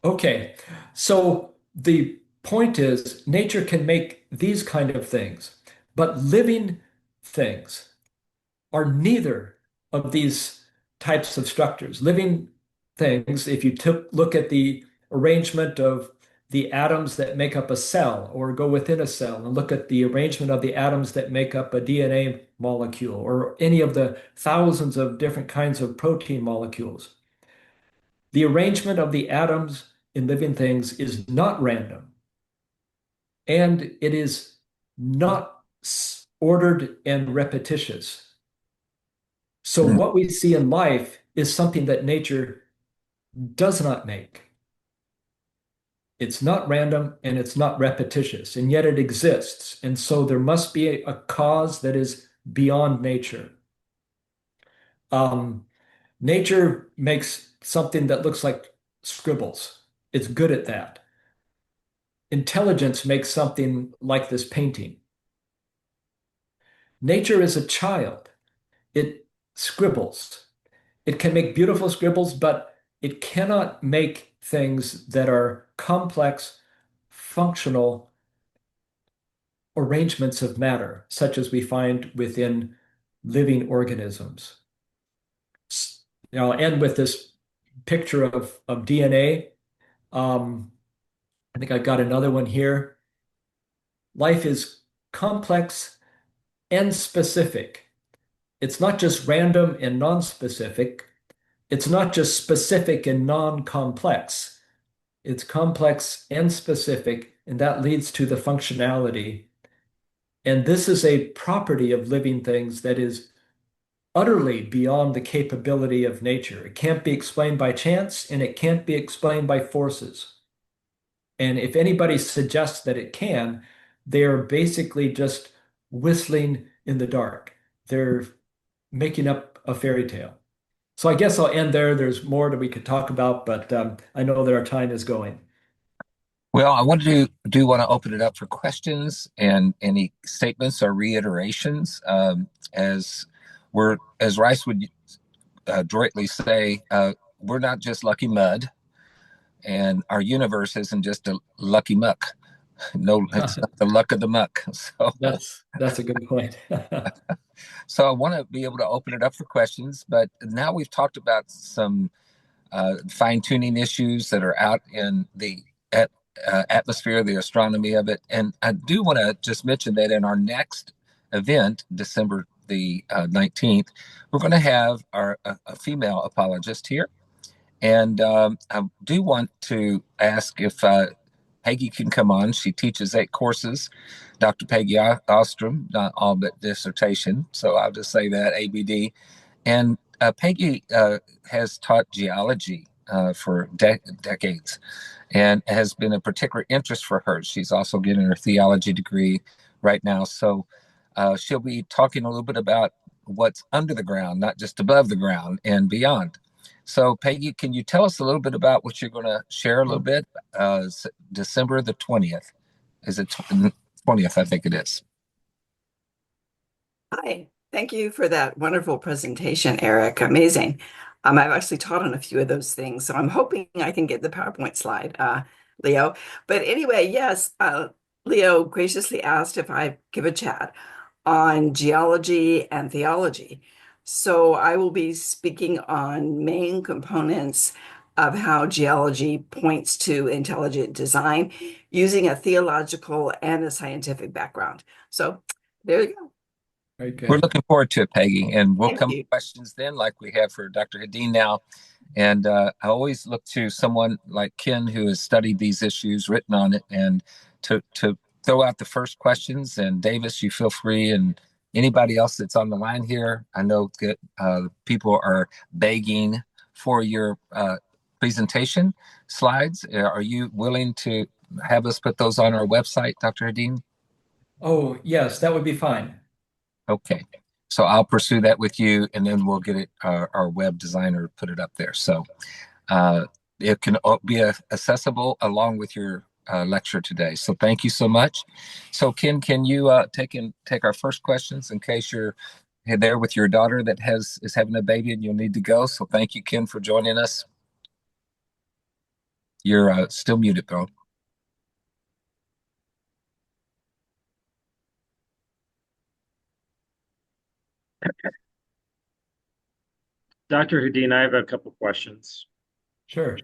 okay. So the point is, nature can make these kind of things, but living things are neither of these types of structures. Living things, if you look at the arrangement of the atoms that make up a cell, or go within a cell and look at the arrangement of the atoms that make up a DNA molecule, or any of the thousands of different kinds of protein molecules, the arrangement of the atoms in living things is not random, and it is not ordered and repetitious. So Mm. what we see in life is something that nature does not make. It's not random and it's not repetitious, and yet it exists. And so there must be a cause that is beyond nature. Um, Nature makes something that looks like scribbles. It's good at that. Intelligence makes something like this painting. Nature is a child. It scribbles. It can make beautiful scribbles, but it cannot make things that are complex, functional arrangements of matter, such as we find within living organisms. I'll end with this picture of DNA. I think I've got another one here. Life is complex and specific. It's not just random and non-specific. It's not just specific and non-complex. It's complex and specific, and that leads to the functionality. And this is a property of living things that is utterly beyond the capability of nature. It can't be explained by chance, and it can't be explained by forces. And if anybody suggests that it can, they're basically just whistling in the dark. They're making up a fairy tale. So I guess I'll end there. There's more that we could talk about, but I know that our time is going. Well, I want to do want to open it up for questions and any statements or reiterations. As Rice would adroitly say, we're not just lucky mud, and our universe isn't just a lucky muck. No, it's not the luck of the muck. That's a good point. So I want to be able to open it up for questions. But now we've talked about some fine tuning issues that are out in the atmosphere, the astronomy of it. And I do want to just mention that in our next event, December the 19th, we're going to have a female apologist here. And I do want to ask if Peggy can come on. She teaches 8 courses. Dr. Peggy Ostrom, not all but dissertation. So I'll just say that, ABD. And Peggy has taught geology for decades and has been a particular interest for her. She's also getting her theology degree right now. So she'll be talking a little bit about what's under the ground, not just above the ground and beyond. So, Peggy, can you tell us a little bit about what you're going to share a little bit? December the 20th. Is it 20th? I think it is. Hi, thank you for that wonderful presentation, Eric. Amazing. I've actually taught on a few of those things, so I'm hoping I can get the PowerPoint slide, Leo. But anyway, yes, Leo graciously asked if I give a chat on geology and theology. So I will be speaking on main components of how geology points to intelligent design using a theological and a scientific background. So there you go. Very We're good. looking forward to it, Peggy, and we'll Thank come with you. questions then, like we have for Dr. Hedin now. And I always look to someone like Ken who has studied these issues, written on it, and to throw out the first questions. And Davis, you feel free, and anybody else that's on the line here. I know that people are begging for your presentation slides. Are you willing to have us put those on our website, Dr. Hedin? Oh, yes, that would be fine. Okay. So I'll pursue that with you, and then we'll get it, our web designer put it up there. So uh, it can be accessible along with your lecture today. So thank you so much. So Ken, can you take our first questions in case you're there with your daughter that is having a baby and you'll need to go. So thank you, Ken, for joining us. You're still muted, bro. Dr. Hedin, I have a couple questions. Sure.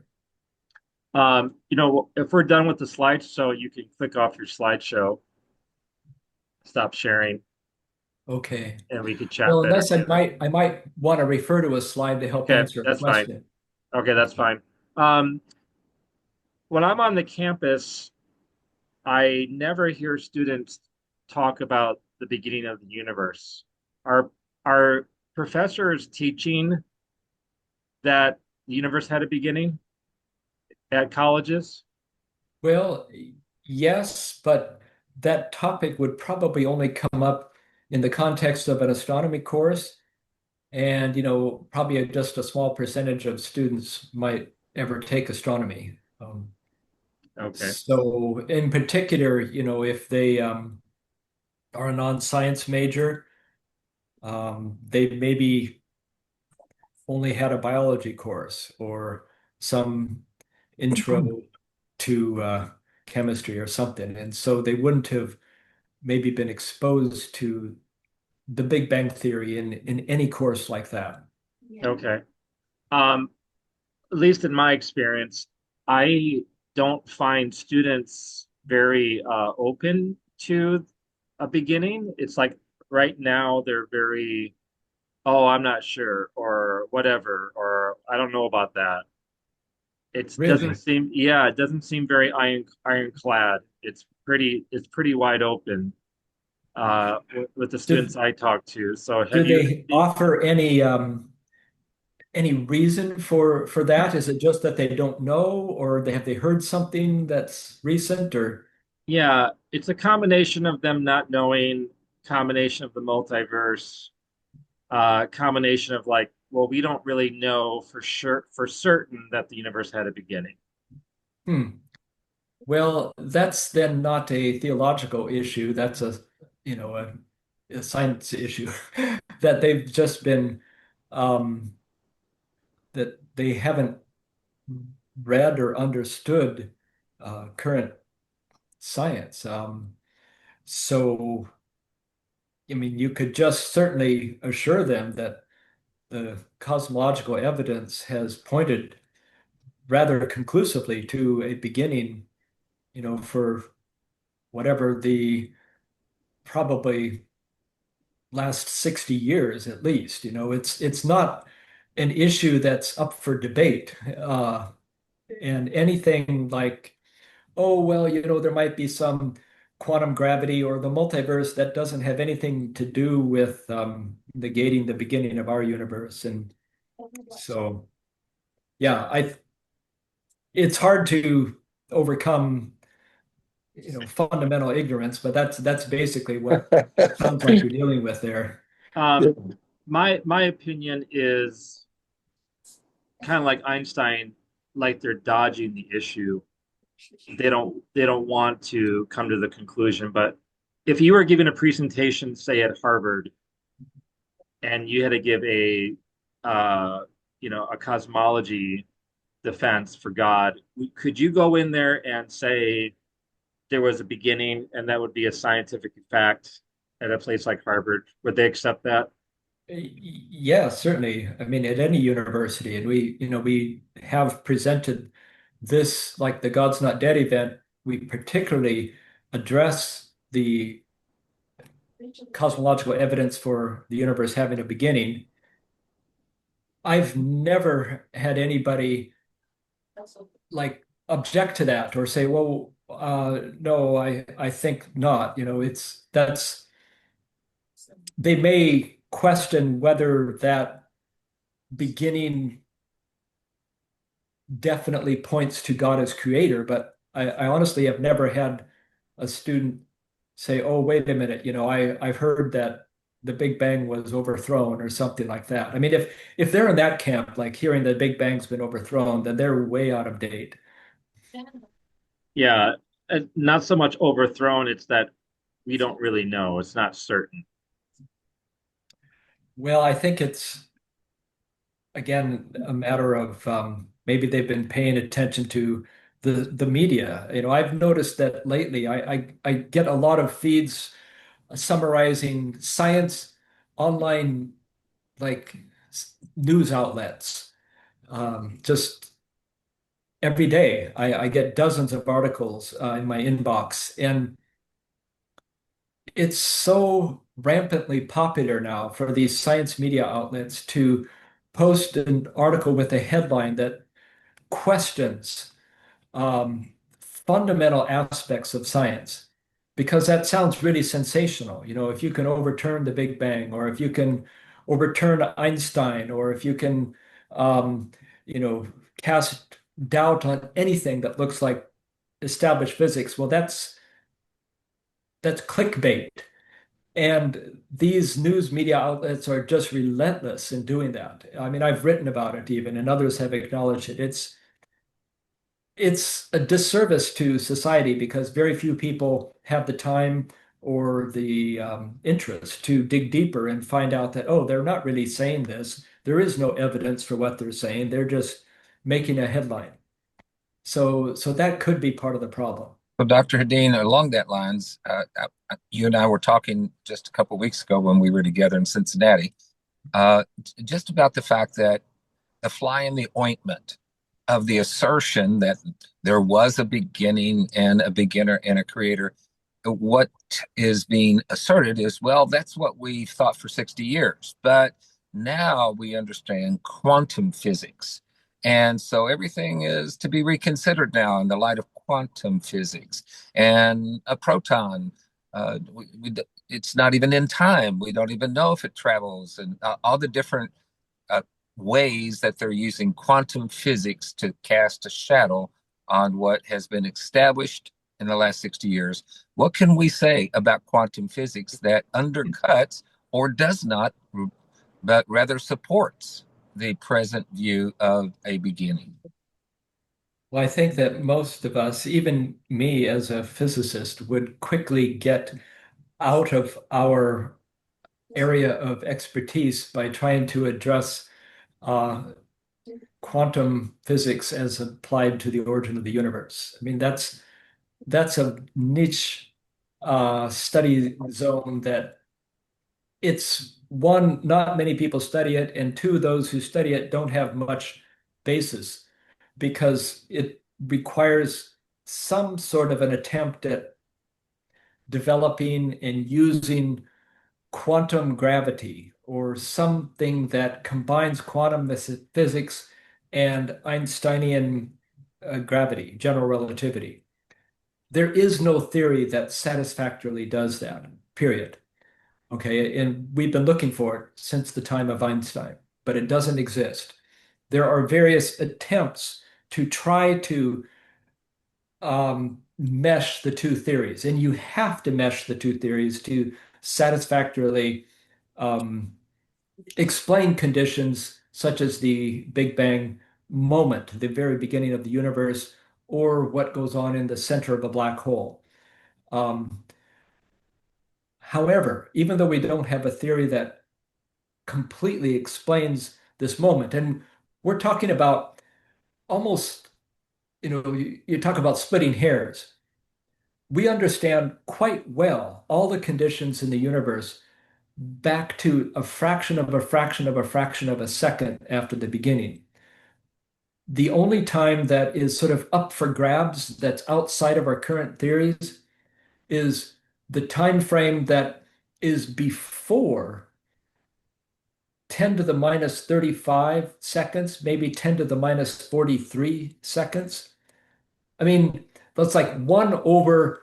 If we're done with the slides, so you can click off your slideshow, stop sharing, Okay. and we could chat Well, better unless together. I might want to refer to a slide to help Okay, answer a that's fine. question. Okay, that's fine. When I'm on the campus, I never hear students talk about the beginning of the universe. Are professors teaching that the universe had a beginning at colleges? Well, yes, but that topic would probably only come up in the context of an astronomy course. And, probably just a small percentage of students might ever take astronomy. Okay. So in particular, if they are a non-science major, they maybe only had a biology course or some intro to chemistry or something. And so they wouldn't have maybe been exposed to the Big Bang Theory in any course like that. Okay. Um, at least in my experience, I don't find students very open to a beginning. It's like right now they're very, oh, I'm not sure, or whatever, or I don't know about that. It doesn't Really? seem, yeah, it doesn't seem very ironclad. It's pretty wide open with the Do, students I talk to. So do have you? they offer any reason for that? Is it just that they don't know, or have they heard something that's recent, or Yeah, it's a combination of them not knowing, combination of the multiverse, combination of like, well, we don't really know for sure for certain that the universe had a beginning. hmm. Well, that's then not a theological issue. That's a science issue that they've just been um, that they haven't read or understood current science. So, I mean, you could just certainly assure them that the cosmological evidence has pointed rather conclusively to a beginning, for whatever the probably last 60 years at least. It's not an issue that's up for debate. And anything like, oh, well, there might be some quantum gravity or the multiverse that doesn't have anything to do with negating the beginning of our universe. And so, yeah, it's hard to overcome, fundamental ignorance, but that's basically what it sounds like you're dealing with there. My opinion is kind of like Einstein, like they're dodging the issue. They don't want to come to the conclusion. But if you were giving a presentation, say at Harvard, and you had to give a cosmology defense for God, could you go in there and say there was a beginning and that would be a scientific fact at a place like Harvard? Would they accept that? Yeah, certainly. I mean, at any university, and we have presented this, like the God's Not Dead event, we particularly address the cosmological evidence for the universe having a beginning. I've never had anybody like object to that or say, well, no, I think not. They may question whether that beginning definitely points to God as creator, but I honestly have never had a student say, "Oh, wait a minute, I've heard that the Big Bang was overthrown," or something like that. I mean, if they're in that camp, like hearing the Big Bang's been overthrown, then they're way out of date. Yeah, not so much overthrown, it's that we don't really know. It's not certain. Well, I think it's again a matter of maybe they've been paying attention to the media. I've noticed that lately. I get a lot of feeds summarizing science online, like news outlets. Just every day, I get dozens of articles in my inbox, and it's so rampantly popular now for these science media outlets to post an article with a headline that questions fundamental aspects of science because that sounds really sensational. If you can overturn the Big Bang, or if you can overturn Einstein, or if you can, um, you know, cast doubt on anything that looks like established physics, well, that's clickbait. And these news media outlets are just relentless in doing that. I mean, I've written about it even, and others have acknowledged it. It's a disservice to society because very few people have the time or the interest to dig deeper and find out that, oh, they're not really saying this. There is no evidence for what they're saying. They're just making a headline. So that could be part of the problem. So, Dr. Hedin, along that lines, you and I were talking just a couple of weeks ago when we were together in Cincinnati, just about the fact that the fly in the ointment of the assertion that there was a beginning and a beginner and a creator. What is being asserted is, well, that's what we thought for 60 years, but now we understand quantum physics. And so everything is to be reconsidered now in the light of quantum physics. And a proton, it's not even in time. We don't even know if it travels, and all the different uh, ways that they're using quantum physics to cast a shadow on what has been established in the last 60 years. What can we say about quantum physics that undercuts or does not, but rather supports the present view of a beginning? Well, I think that most of us, even me as a physicist, would quickly get out of our area of expertise by trying to address uh, quantum physics as applied to the origin of the universe. I mean, that's a niche study zone that it's one, not many people study it, and two, those who study it don't have much basis because it requires some sort of an attempt at developing and using quantum gravity or something that combines quantum physics and Einsteinian gravity, general relativity. There is no theory that satisfactorily does that, period. Okay, and we've been looking for it since the time of Einstein, but it doesn't exist. There are various attempts to try to mesh the two theories, and you have to mesh the two theories to satisfactorily um, explain conditions such as the Big Bang moment, the very beginning of the universe, or what goes on in the center of a black hole. Um, However, even though we don't have a theory that completely explains this moment, and we're talking about almost, you talk about splitting hairs. We understand quite well all the conditions in the universe back to a fraction of a fraction of a fraction of a second after the beginning. The only time that is sort of up for grabs that's outside of our current theories is the time frame that is before 10 to the minus 35 seconds, maybe 10 to the minus 43 seconds. I mean, that's like one over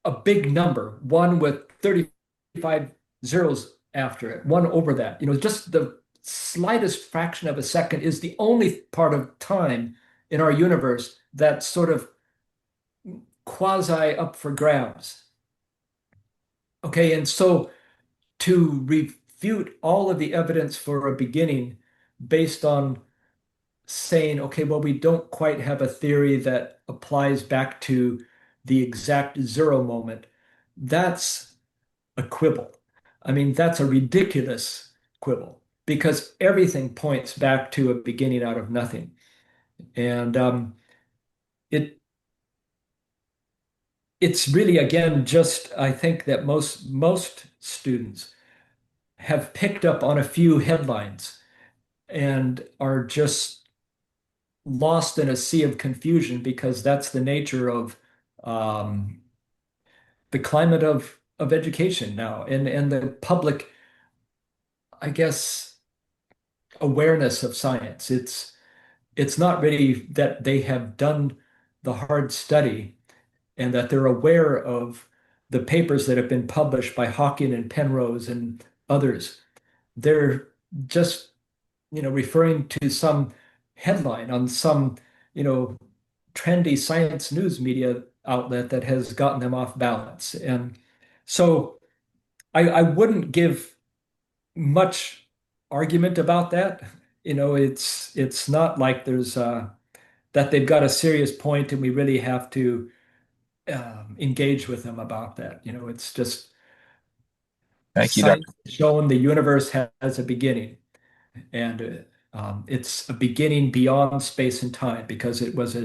a big number, one with 35 zeros after it, one over that. Just the slightest fraction of a second is the only part of time in our universe that's sort of quasi up for grabs. Okay, and so to refute all of the evidence for a beginning based on saying, okay, well, we don't quite have a theory that applies back to the exact zero moment, that's a quibble. I mean, that's a ridiculous quibble because everything points back to a beginning out of nothing. And it it's really, again, just I think that most students have picked up on a few headlines and are just lost in a sea of confusion because that's the nature of um, the climate of education now and the public, I guess, awareness of science. It's not really that they have done the hard study and that they're aware of the papers that have been published by Hawking and Penrose and others. They're just, referring to some headline on some, you know, trendy science news media outlet that has gotten them off balance. And so I wouldn't give much argument about that. It's not like there's that they've got a serious point and we really have to engage with them about that. It's just Thank you, science Doctor. has shown the universe has a beginning, and it's a beginning beyond space and time because it was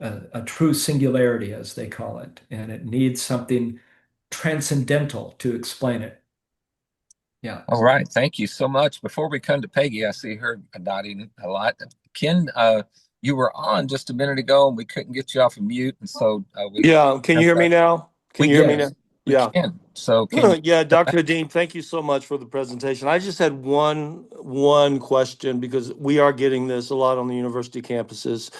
a true singularity, as they call it, and it needs something transcendental to explain it. Yeah. All right, thank you so much. Before we come to Peggy, I see her nodding a lot. Ken, you were on just a minute ago, and we couldn't get you off of mute, and so we Yeah, can you hear me now? Can we you hear me can now? Yes. we Yeah. can. So can you? Yeah, Dr. Hedin, thank you so much for the presentation. I just had one question because we are getting this a lot on the university campuses,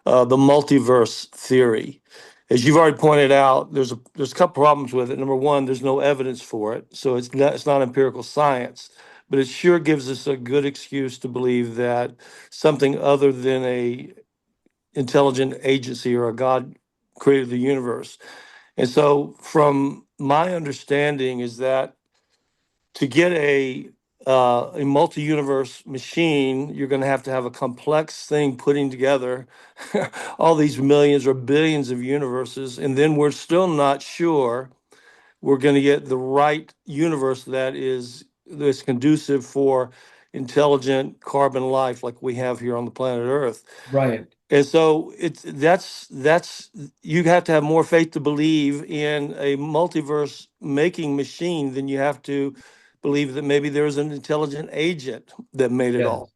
the multiverse theory. As you've already pointed out, there's a couple problems with it. Number one, there's no evidence for it, so it's not empirical science, but it sure gives us a good excuse to believe that something other than a intelligent agency or a God created the universe. And so, from my understanding, is that to get a multi-universe machine, you're going to have a complex thing putting together all these millions or billions of universes, and then we're still not sure we're going to get the right universe that's conducive for intelligent carbon life like we have here on the planet Earth. Right. And so that's you have to have more faith to believe in a multiverse making machine than you have to believe that maybe there's an intelligent agent that made it Yes. all.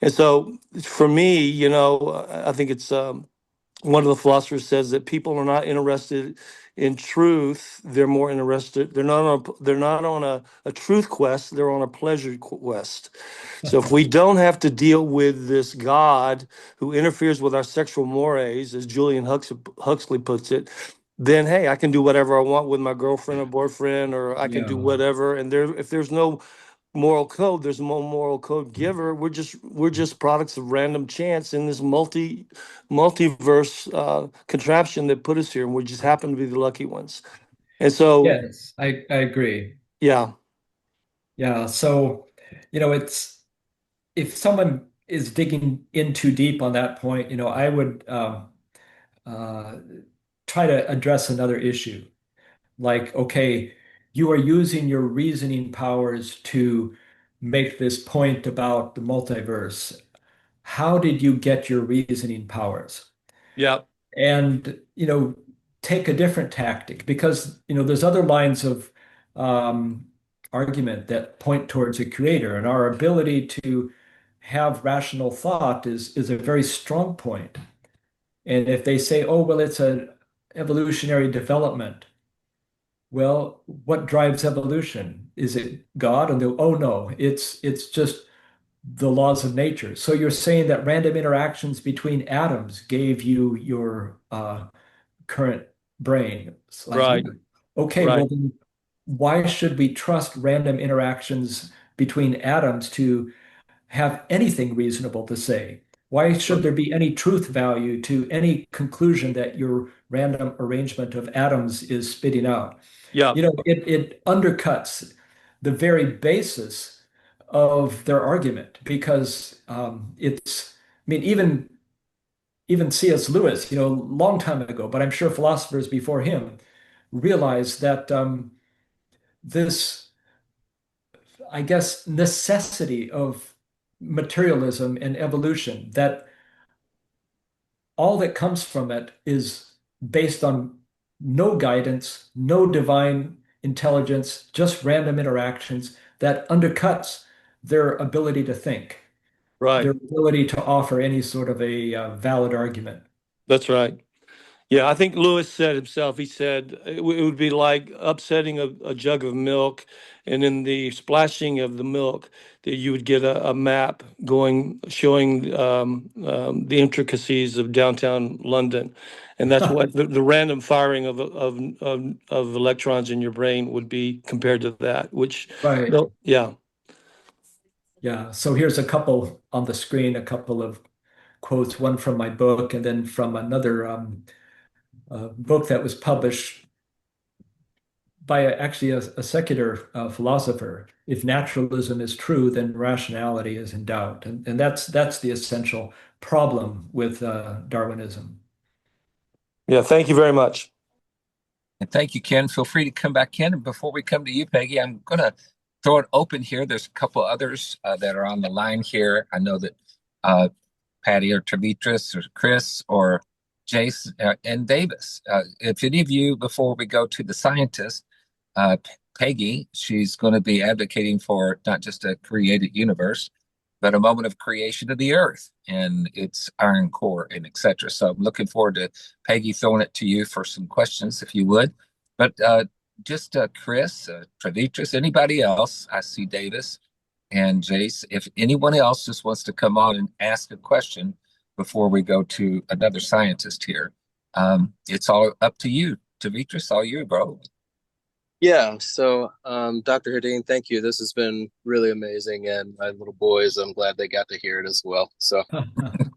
And so for me, I think it's one of the philosophers says that people are not interested in truth. They're more interested. They're not on a truth quest. They're on a pleasure quest. So if we don't have to deal with this God who interferes with our sexual mores, as Huxley puts it, then hey, I can do whatever I want with my girlfriend or boyfriend, or I can do Yeah. whatever. And if there's no moral code, there's no moral code giver. We're just products of random chance in this multiverse contraption that put us here, and we just happen to be the lucky ones. And so, Yes, I agree. yeah, Yeah. So, it's if someone is digging in too deep on that point, I would uh, try to address another issue. Like, okay, you are using your reasoning powers to make this point about the multiverse. How did you get your reasoning powers? yeah, And, take a different tactic because, there's other lines of um, argument that point towards a creator, and our ability to have rational thought is a very strong point. And if they say, oh, well, it's an evolutionary development, well, what drives evolution? Is it God? And they'll, oh no, it's just the laws of nature. So you're saying that random interactions between atoms gave you your current brain. It's like, Right, okay, right. well then why should we trust random interactions between atoms to have anything reasonable to say? Why should there be any truth value to any conclusion that your random arrangement of atoms is spitting out? Yeah, It undercuts the very basis of their argument because I mean, even C.S. Lewis, a long time ago, but I'm sure philosophers before him realized that this, I guess, necessity of materialism and evolution, that all that comes from it is based on no guidance, no divine intelligence, just random interactions that undercuts their ability to think, their right. ability to offer any sort of a valid argument. That's right. Yeah, I think Lewis said himself, he said it would be like upsetting a jug of milk, and in the splashing of the milk, that you would get a map showing the intricacies of downtown London. And that's what the random firing of electrons in your brain would be compared to that, which, Right. no, yeah. Yeah. So here's a couple on the screen, a couple of quotes, one from my book and then from another book that was published by actually a secular philosopher. If naturalism is true, then rationality is in doubt, and that's the essential problem with Darwinism. Yeah, thank you very much. And thank you, Ken. Feel free to come back in. And before we come to you, Peggy, I'm going to throw it open here. There's a couple others that are on the line here. I know that Patty or Tavitris or Chris or Jace and Davis. If any of you, before we go to the scientist, Peggy, she's going to be advocating for not just a created universe, but a moment of creation of the earth and its iron core and etc. So I'm looking forward to Peggy throwing it to you for some questions, if you would. But just Chris, Travitris, anybody else? I see Davis and Jace. If anyone else just wants to come on and ask a question before we go to another scientist here, it's all up to you. Tavitris, all you, bro. Yeah, so Dr. Hedin, thank you. This has been really amazing, and my little boys, I'm glad they got to hear it as well. So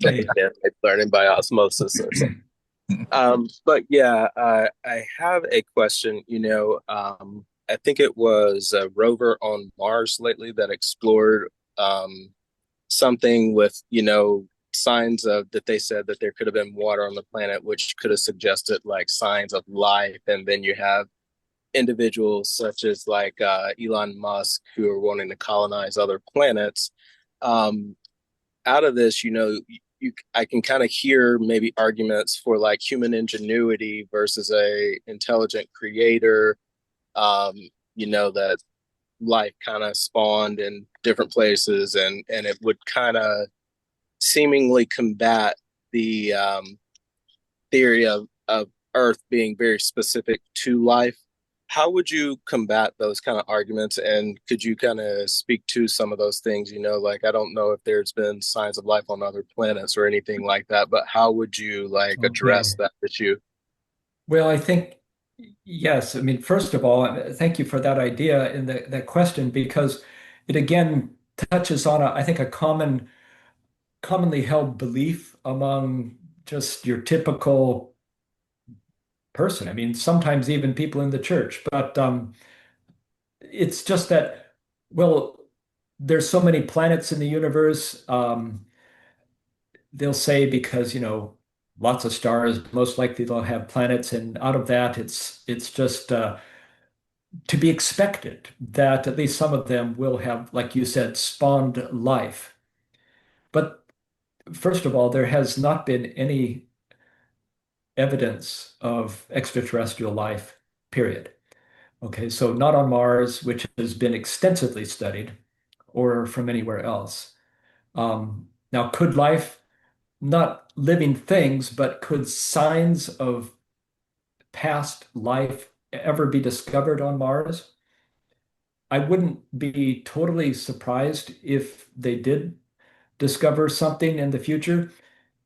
Okay. it's learning by osmosis or something. But yeah, I have a question. I think it was a rover on Mars lately that explored something with, signs of that they said that there could have been water on the planet, which could have suggested like signs of life. And then you have individuals such as like Elon Musk who are wanting to colonize other planets. Um, Out of this, I can kind of hear maybe arguments for like human ingenuity versus a intelligent creator. Um, that life kind of spawned in different places, and it would kind of seemingly combat the theory of Earth being very specific to life. How would you combat those kind of arguments? And could you kind of speak to some of those things? Like I don't know if there's been signs of life on other planets or anything like that, but how would you like address Okay. that issue? Well, I think yes. I mean, first of all, thank you for that idea and that question because it again touches on I think a commonly held belief among just your typical person. I mean, sometimes even people in the church, but it's just that, well, there's so many planets in the universe. They'll say because, lots of stars, most likely they'll have planets, and out of that, it's just to be expected that at least some of them will have, like you said, spawned life. But first of all, there has not been any evidence of extraterrestrial life, period. Okay, so not on Mars, which has been extensively studied, or from anywhere else. Now, could life, not living things, but could signs of past life ever be discovered on Mars? I wouldn't be totally surprised if they did discover something in the future.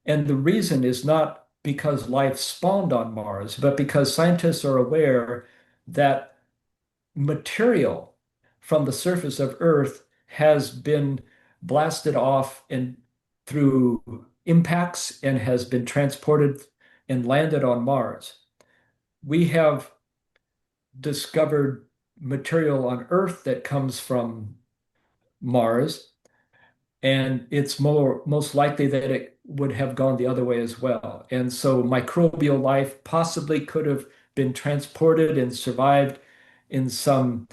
And the reason is not because life spawned on Mars, but because scientists are aware that material from the surface of Earth has been blasted off and through impacts and has been transported and landed on Mars. We have discovered material on Earth that comes from Mars, and it's most likely that it would have gone the other way as well. And so microbial life possibly could have been transported and survived in some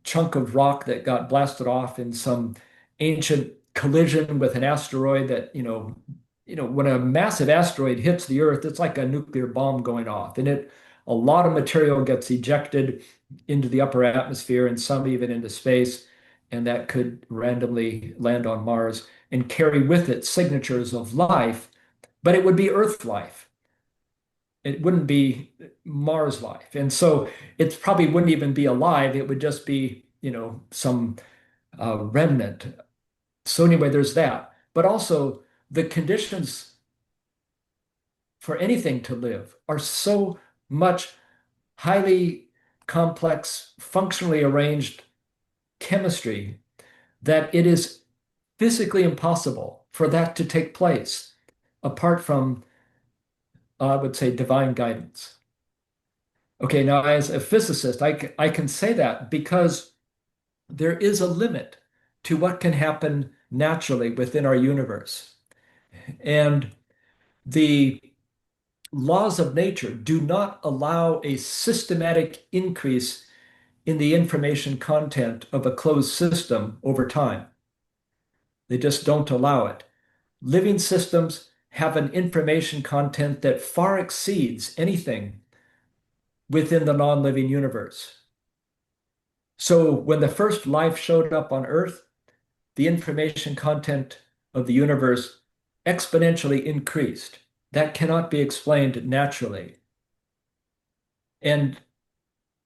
chunk of rock that got blasted off in some ancient collision with an asteroid that, when a massive asteroid hits the Earth, it's like a nuclear bomb going off. And a lot of material gets ejected into the upper atmosphere and some even into space. And that could randomly land on Mars and carry with it signatures of life, but it would be Earth life. It wouldn't be Mars life. And so it probably wouldn't even be alive. It would just be, some remnant. So anyway, there's that. But also the conditions for anything to live are so much highly complex, functionally arranged chemistry that it is physically impossible for that to take place apart from, I would say, divine guidance. Okay, now as a physicist, I can say that because there is a limit to what can happen naturally within our universe. And the laws of nature do not allow a systematic increase in the information content of a closed system over time. They just don't allow it. Living systems have an information content that far exceeds anything within the non-living universe. So when the first life showed up on Earth, the information content of the universe exponentially increased. That cannot be explained naturally. And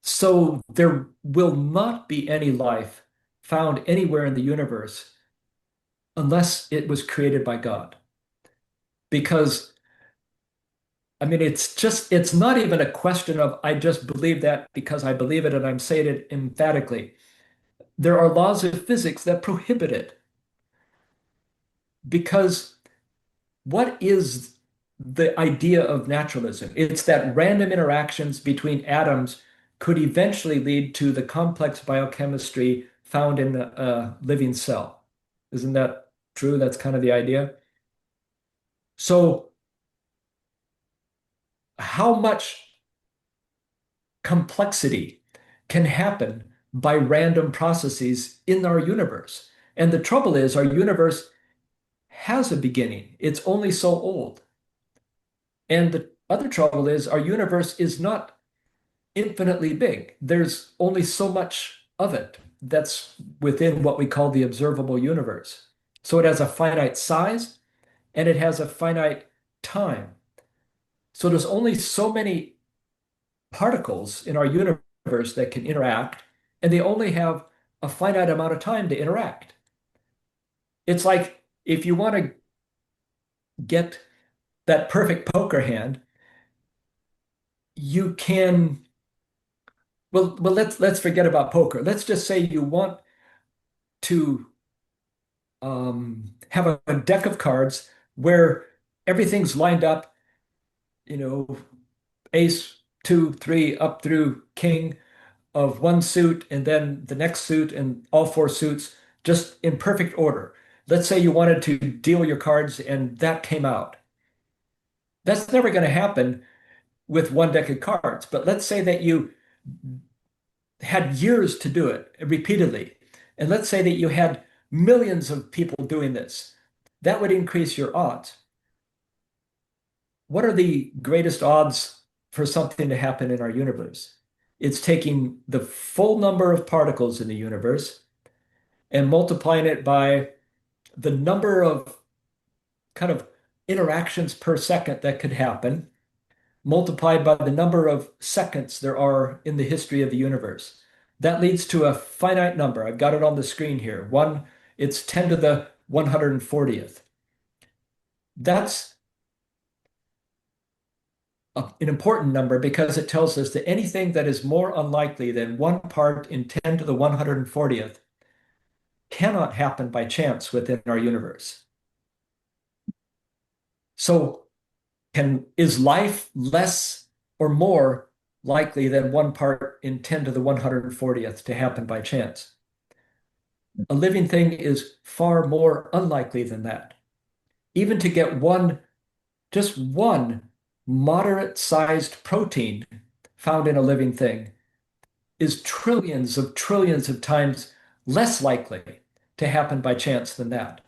so there will not be any life found anywhere in the universe unless it was created by God. Because, I mean, it's not even a question of I just believe that because I believe it and I'm saying it emphatically. There are laws of physics that prohibit it because what is the idea of naturalism? It's that random interactions between atoms could eventually lead to the complex biochemistry found in a living cell. Isn't that true? That's kind of the idea. So, how much complexity can happen by random processes in our universe? And the trouble is, our universe has a beginning. It's only so old. And the other trouble is our universe is not infinitely big. There's only so much of it that's within what we call the observable universe. So it has a finite size and it has a finite time. So there's only so many particles in our universe that can interact, and they only have a finite amount of time to interact. It's like if you want to get that perfect poker hand, you can well let's forget about poker. Let's just say you want to have a deck of cards where everything's lined up, you know, ace, two, three, up through king of one suit, and then the next suit, and all four suits just in perfect order. Let's say you wanted to deal your cards and that came out. That's never going to happen with one deck of cards. But let's say that you had years to do it repeatedly. And let's say that you had millions of people doing this. That would increase your odds. What are the greatest odds for something to happen in our universe? It's taking the full number of particles in the universe and multiplying it by the number of kind of interactions per second that could happen, multiplied by the number of seconds there are in the history of the universe. That leads to a finite number. I've got it on the screen here. It's 10 to the 140th. That's an important number because it tells us that anything that is more unlikely than one part in 10 to the 140th cannot happen by chance within our universe. So is life less or more likely than one part in 10 to the 140th to happen by chance? A living thing is far more unlikely than that. Even to get just one moderate sized protein found in a living thing is trillions of times less likely to happen by chance than that.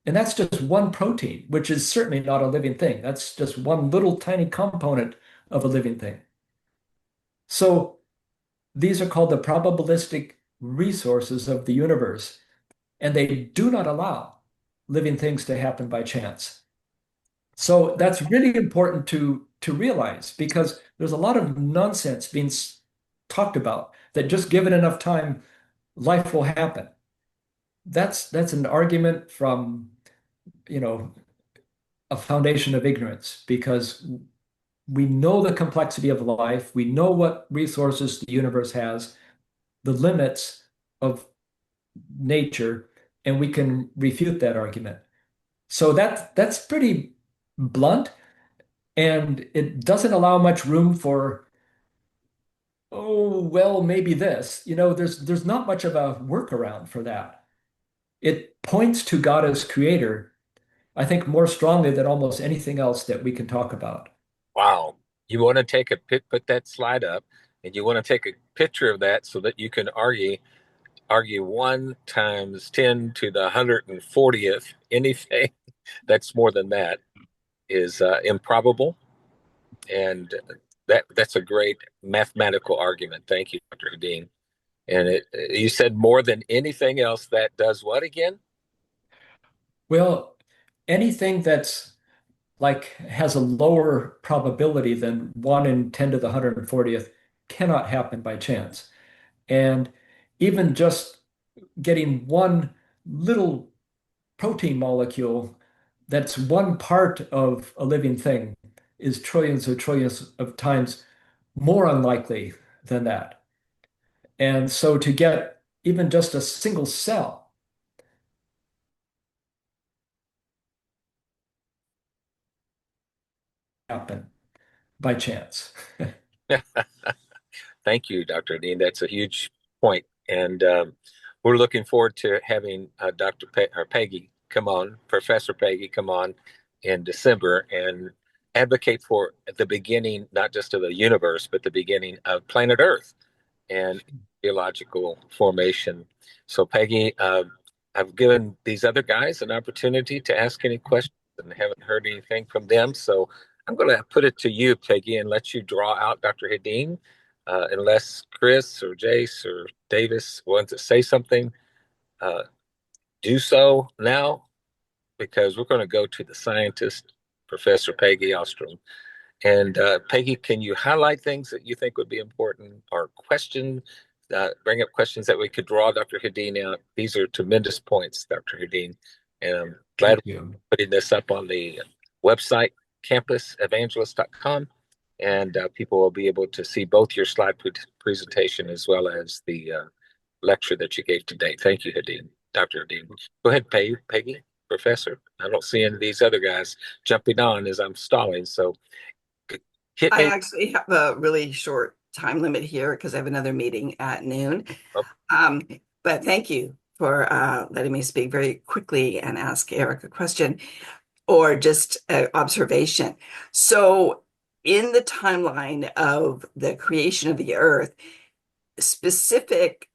And that's just one protein, which is certainly not a living thing. That's just one little tiny component of a living thing. So these are called the probabilistic resources of the universe, and they do not allow living things to happen by chance. So that's really important to realize because there's a lot of nonsense being talked about that just given enough time, life will happen. That's an argument from, you know, a foundation of ignorance because we know the complexity of life, we know what resources the universe has, the limits of nature, and we can refute that argument. So that's pretty blunt, and it doesn't allow much room for, oh, well, maybe this. There's not much of a workaround for that. It points to God as creator, I think, more strongly than almost anything else that we can talk about. Wow. You want to put that slide up, and you want to take a picture of that so that you can argue 1 times 10 to the 140th, anything that's more than that is improbable. And that's a great mathematical argument. Thank you, Dr. Hedin. And you said more than anything else that does what again? Well, anything that's like has a lower probability than 1 in 10 to the 140th cannot happen by chance. And even just getting one little protein molecule that's one part of a living thing is trillions of times more unlikely than that. And so to get even just a single cell happen by chance. Thank you, Dr. Hedin. That's a huge point. And we're looking forward to having Peggy come on, Professor Peggy come on in December and advocate for the beginning, not just of the universe, but the beginning of planet Earth and geological formation. So, Peggy, I've given these other guys an opportunity to ask any questions and haven't heard anything from them. So, I'm going to put it to you, Peggy, and let you draw out Dr. Hedin. Unless Chris or Jace or Davis wants to say something, uh, do so now, because we're going to go to the scientist, Professor Peggy Ostrom. And Peggy, can you highlight things that you think would be important or bring up questions that we could draw Dr. Hedin out? These are tremendous points, Dr. Hedin. And I'm glad we're putting this up on the website, campusevangelist.com. And people will be able to see both your slide presentation as well as the lecture that you gave today. Thank you, Dr. Hedin. Go ahead, Peggy, Professor. I don't see any of these other guys jumping on as I'm stalling, so hit I me. actually have a really short time limit here because I have another meeting at noon. But thank you for letting me speak very quickly and ask Eric a question or just an observation. So in the timeline of the creation of the Earth, specific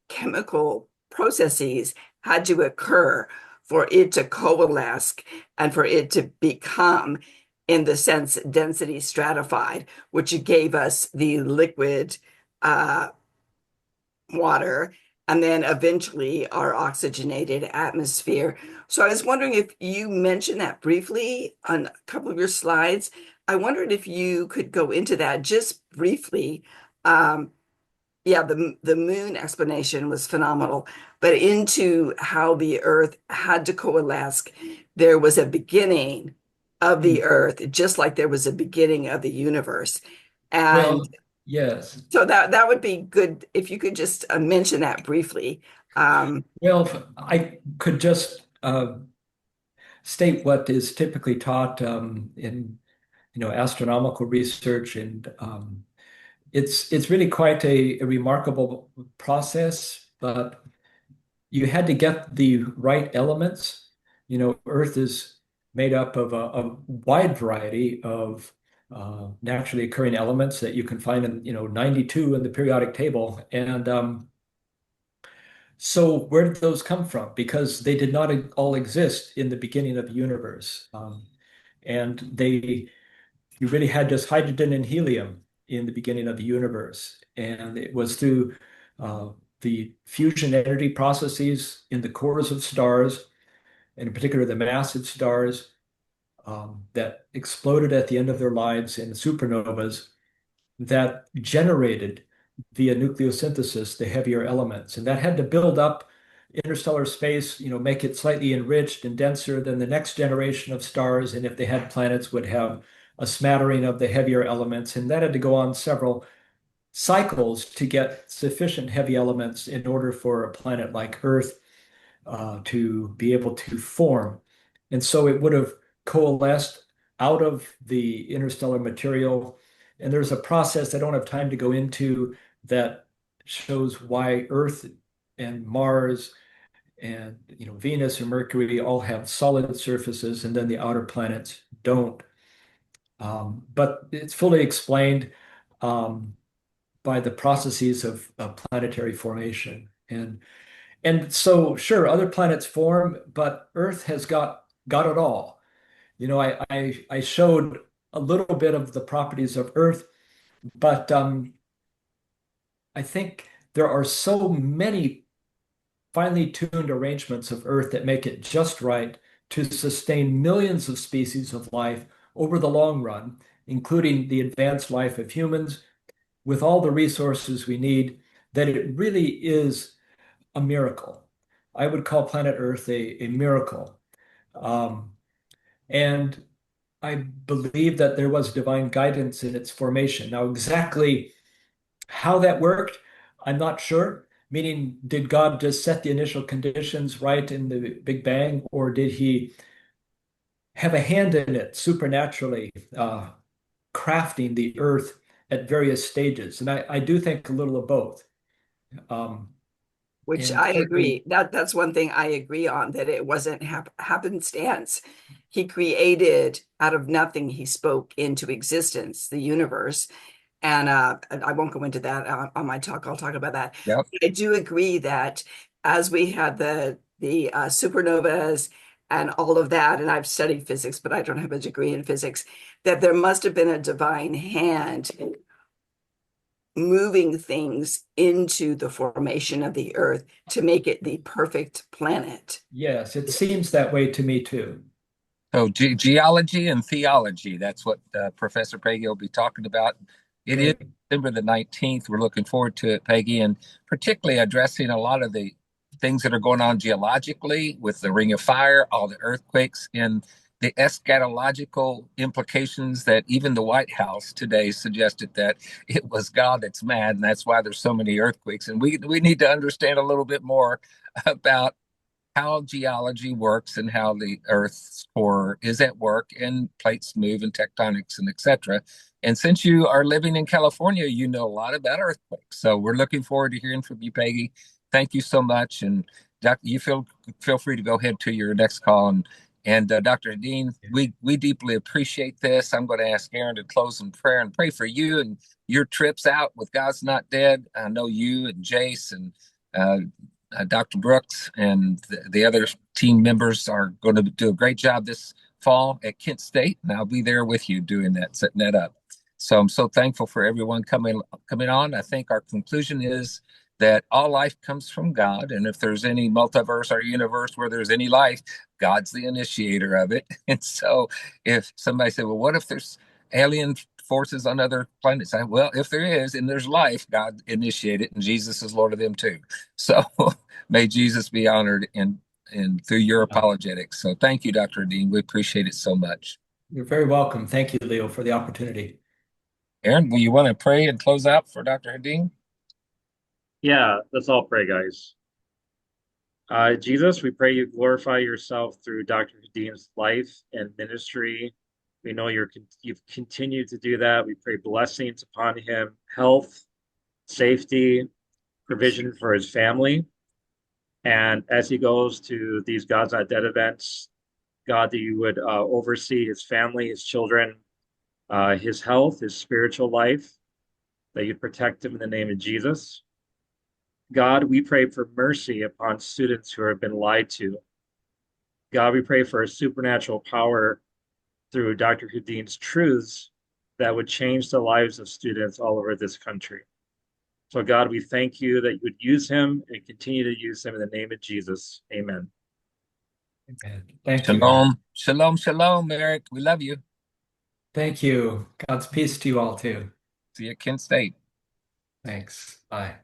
chemical processes had to occur for it to coalesce and for it to become in the sense density stratified, which gave us the liquid uh, water, and then eventually our oxygenated atmosphere. So I was wondering if you mentioned that briefly on a couple of your slides. I wondered if you could go into that just briefly. Um, yeah, the moon explanation was phenomenal, but into how the Earth had to coalesce. There was a beginning of Hmm. the Earth, just like there was a beginning of the universe. And Well, yes. so that would be good if you could just mention that briefly. Um, Well, I could just state what is typically taught in astronomical research, and it's really quite a remarkable process, but you had to get the right elements. Earth is made up of a wide variety of naturally occurring elements that you can find in 92 in the periodic table, and so where did those come from? Because they did not all exist in the beginning of the universe. And you really had just hydrogen and helium in the beginning of the universe. And it was through uh, the fusion energy processes in the cores of stars, and in particular the massive stars that exploded at the end of their lives in supernovas, that generated via nucleosynthesis the heavier elements. And that had to build up interstellar space, make it slightly enriched and denser than the next generation of stars. And if they had planets, would have a smattering of the heavier elements. And that had to go on several cycles to get sufficient heavy elements in order for a planet like Earth to be able to form. And so it would have coalesced out of the interstellar material. And there's a process I don't have time to go into that shows why Earth and Mars and Venus and Mercury all have solid surfaces, and then the outer planets don't. But it's fully explained um, by the processes of planetary formation. And so, sure, other planets form, but Earth has got it all. I showed a little bit of the properties of Earth, but I think there are so many finely tuned arrangements of Earth that make it just right to sustain millions of species of life over the long run, including the advanced life of humans, with all the resources we need, that it really is a miracle. I would call planet Earth a miracle. Um, and I believe that there was divine guidance in its formation. Now, exactly how that worked, I'm not sure. Meaning, did God just set the initial conditions right in the Big Bang, or did he have a hand in it supernaturally, crafting the earth at various stages? And I do think a little of both. Um, which and I certainly, agree. That's one thing I agree on, that it wasn't happenstance. He created out of nothing, he spoke into existence the universe. And I won't go into that on my talk. I'll talk about that. Yep. I do agree that as we had the supernovas and all of that, and I've studied physics, but I don't have a degree in physics, that there must have been a divine hand moving things into the formation of the Earth to make it the perfect planet. yes, it seems that way to me too. So geology and theology, that's what Professor Peggy will be talking about. It is Great. December the 19th. We're looking forward to it, Peggy, and particularly addressing a lot of the things that are going on geologically with the Ring of Fire, all the earthquakes, and the eschatological implications that even the White House today suggested that it was God that's mad, and that's why there's so many earthquakes. And we need to understand a little bit more about how geology works and how the Earth's core is at work and plates move and tectonics and etc. And since you are living in California, you know a lot about earthquakes. So we're looking forward to hearing from you, Peggy. Thank you so much. And you feel free to go ahead to your next call. And Dr. Hedin, we deeply appreciate this. I'm going to ask Aaron to close in prayer and pray for you and your trips out with God's Not Dead. I know you and Jace and Dr. Brooks and the other team members are going to do a great job this fall at Kent State, and I'll be there with you doing that, setting that up. So I'm so thankful for everyone coming on. I think our conclusion is that all life comes from God, and if there's any multiverse or universe where there's any life, God's the initiator of it. And so if somebody said, well, what if there's alien forces on other planets? Well, if there is and there's life, God initiated, and Jesus is Lord of them too. So may Jesus be honored and through your apologetics. So thank you, Dr. Dean. We appreciate it so much. You're very welcome. Thank you, Leo, for the opportunity. Aaron, will you want to pray and close out for Dr. Hedin? Yeah, let's all pray, guys. Jesus, we pray you glorify yourself through Dr. Hedin's life and ministry. We know you've continued to do that. We pray blessings upon him, health, safety, provision for his family. And as he goes to these God's Not Dead events, God, that you would oversee his family, his children, his health, his spiritual life, that you'd protect him in the name of Jesus. God, we pray for mercy upon students who have been lied to. God, we pray for a supernatural power through Dr. Hedin's truths that would change the lives of students all over this country. So, God, we thank you that you would use him and continue to use him in the name of Jesus. Amen. Amen. Thank you. Shalom. Shalom, shalom, Eric. We love you. Thank you. God's peace to you all too. See you at Kent State. Thanks. Bye.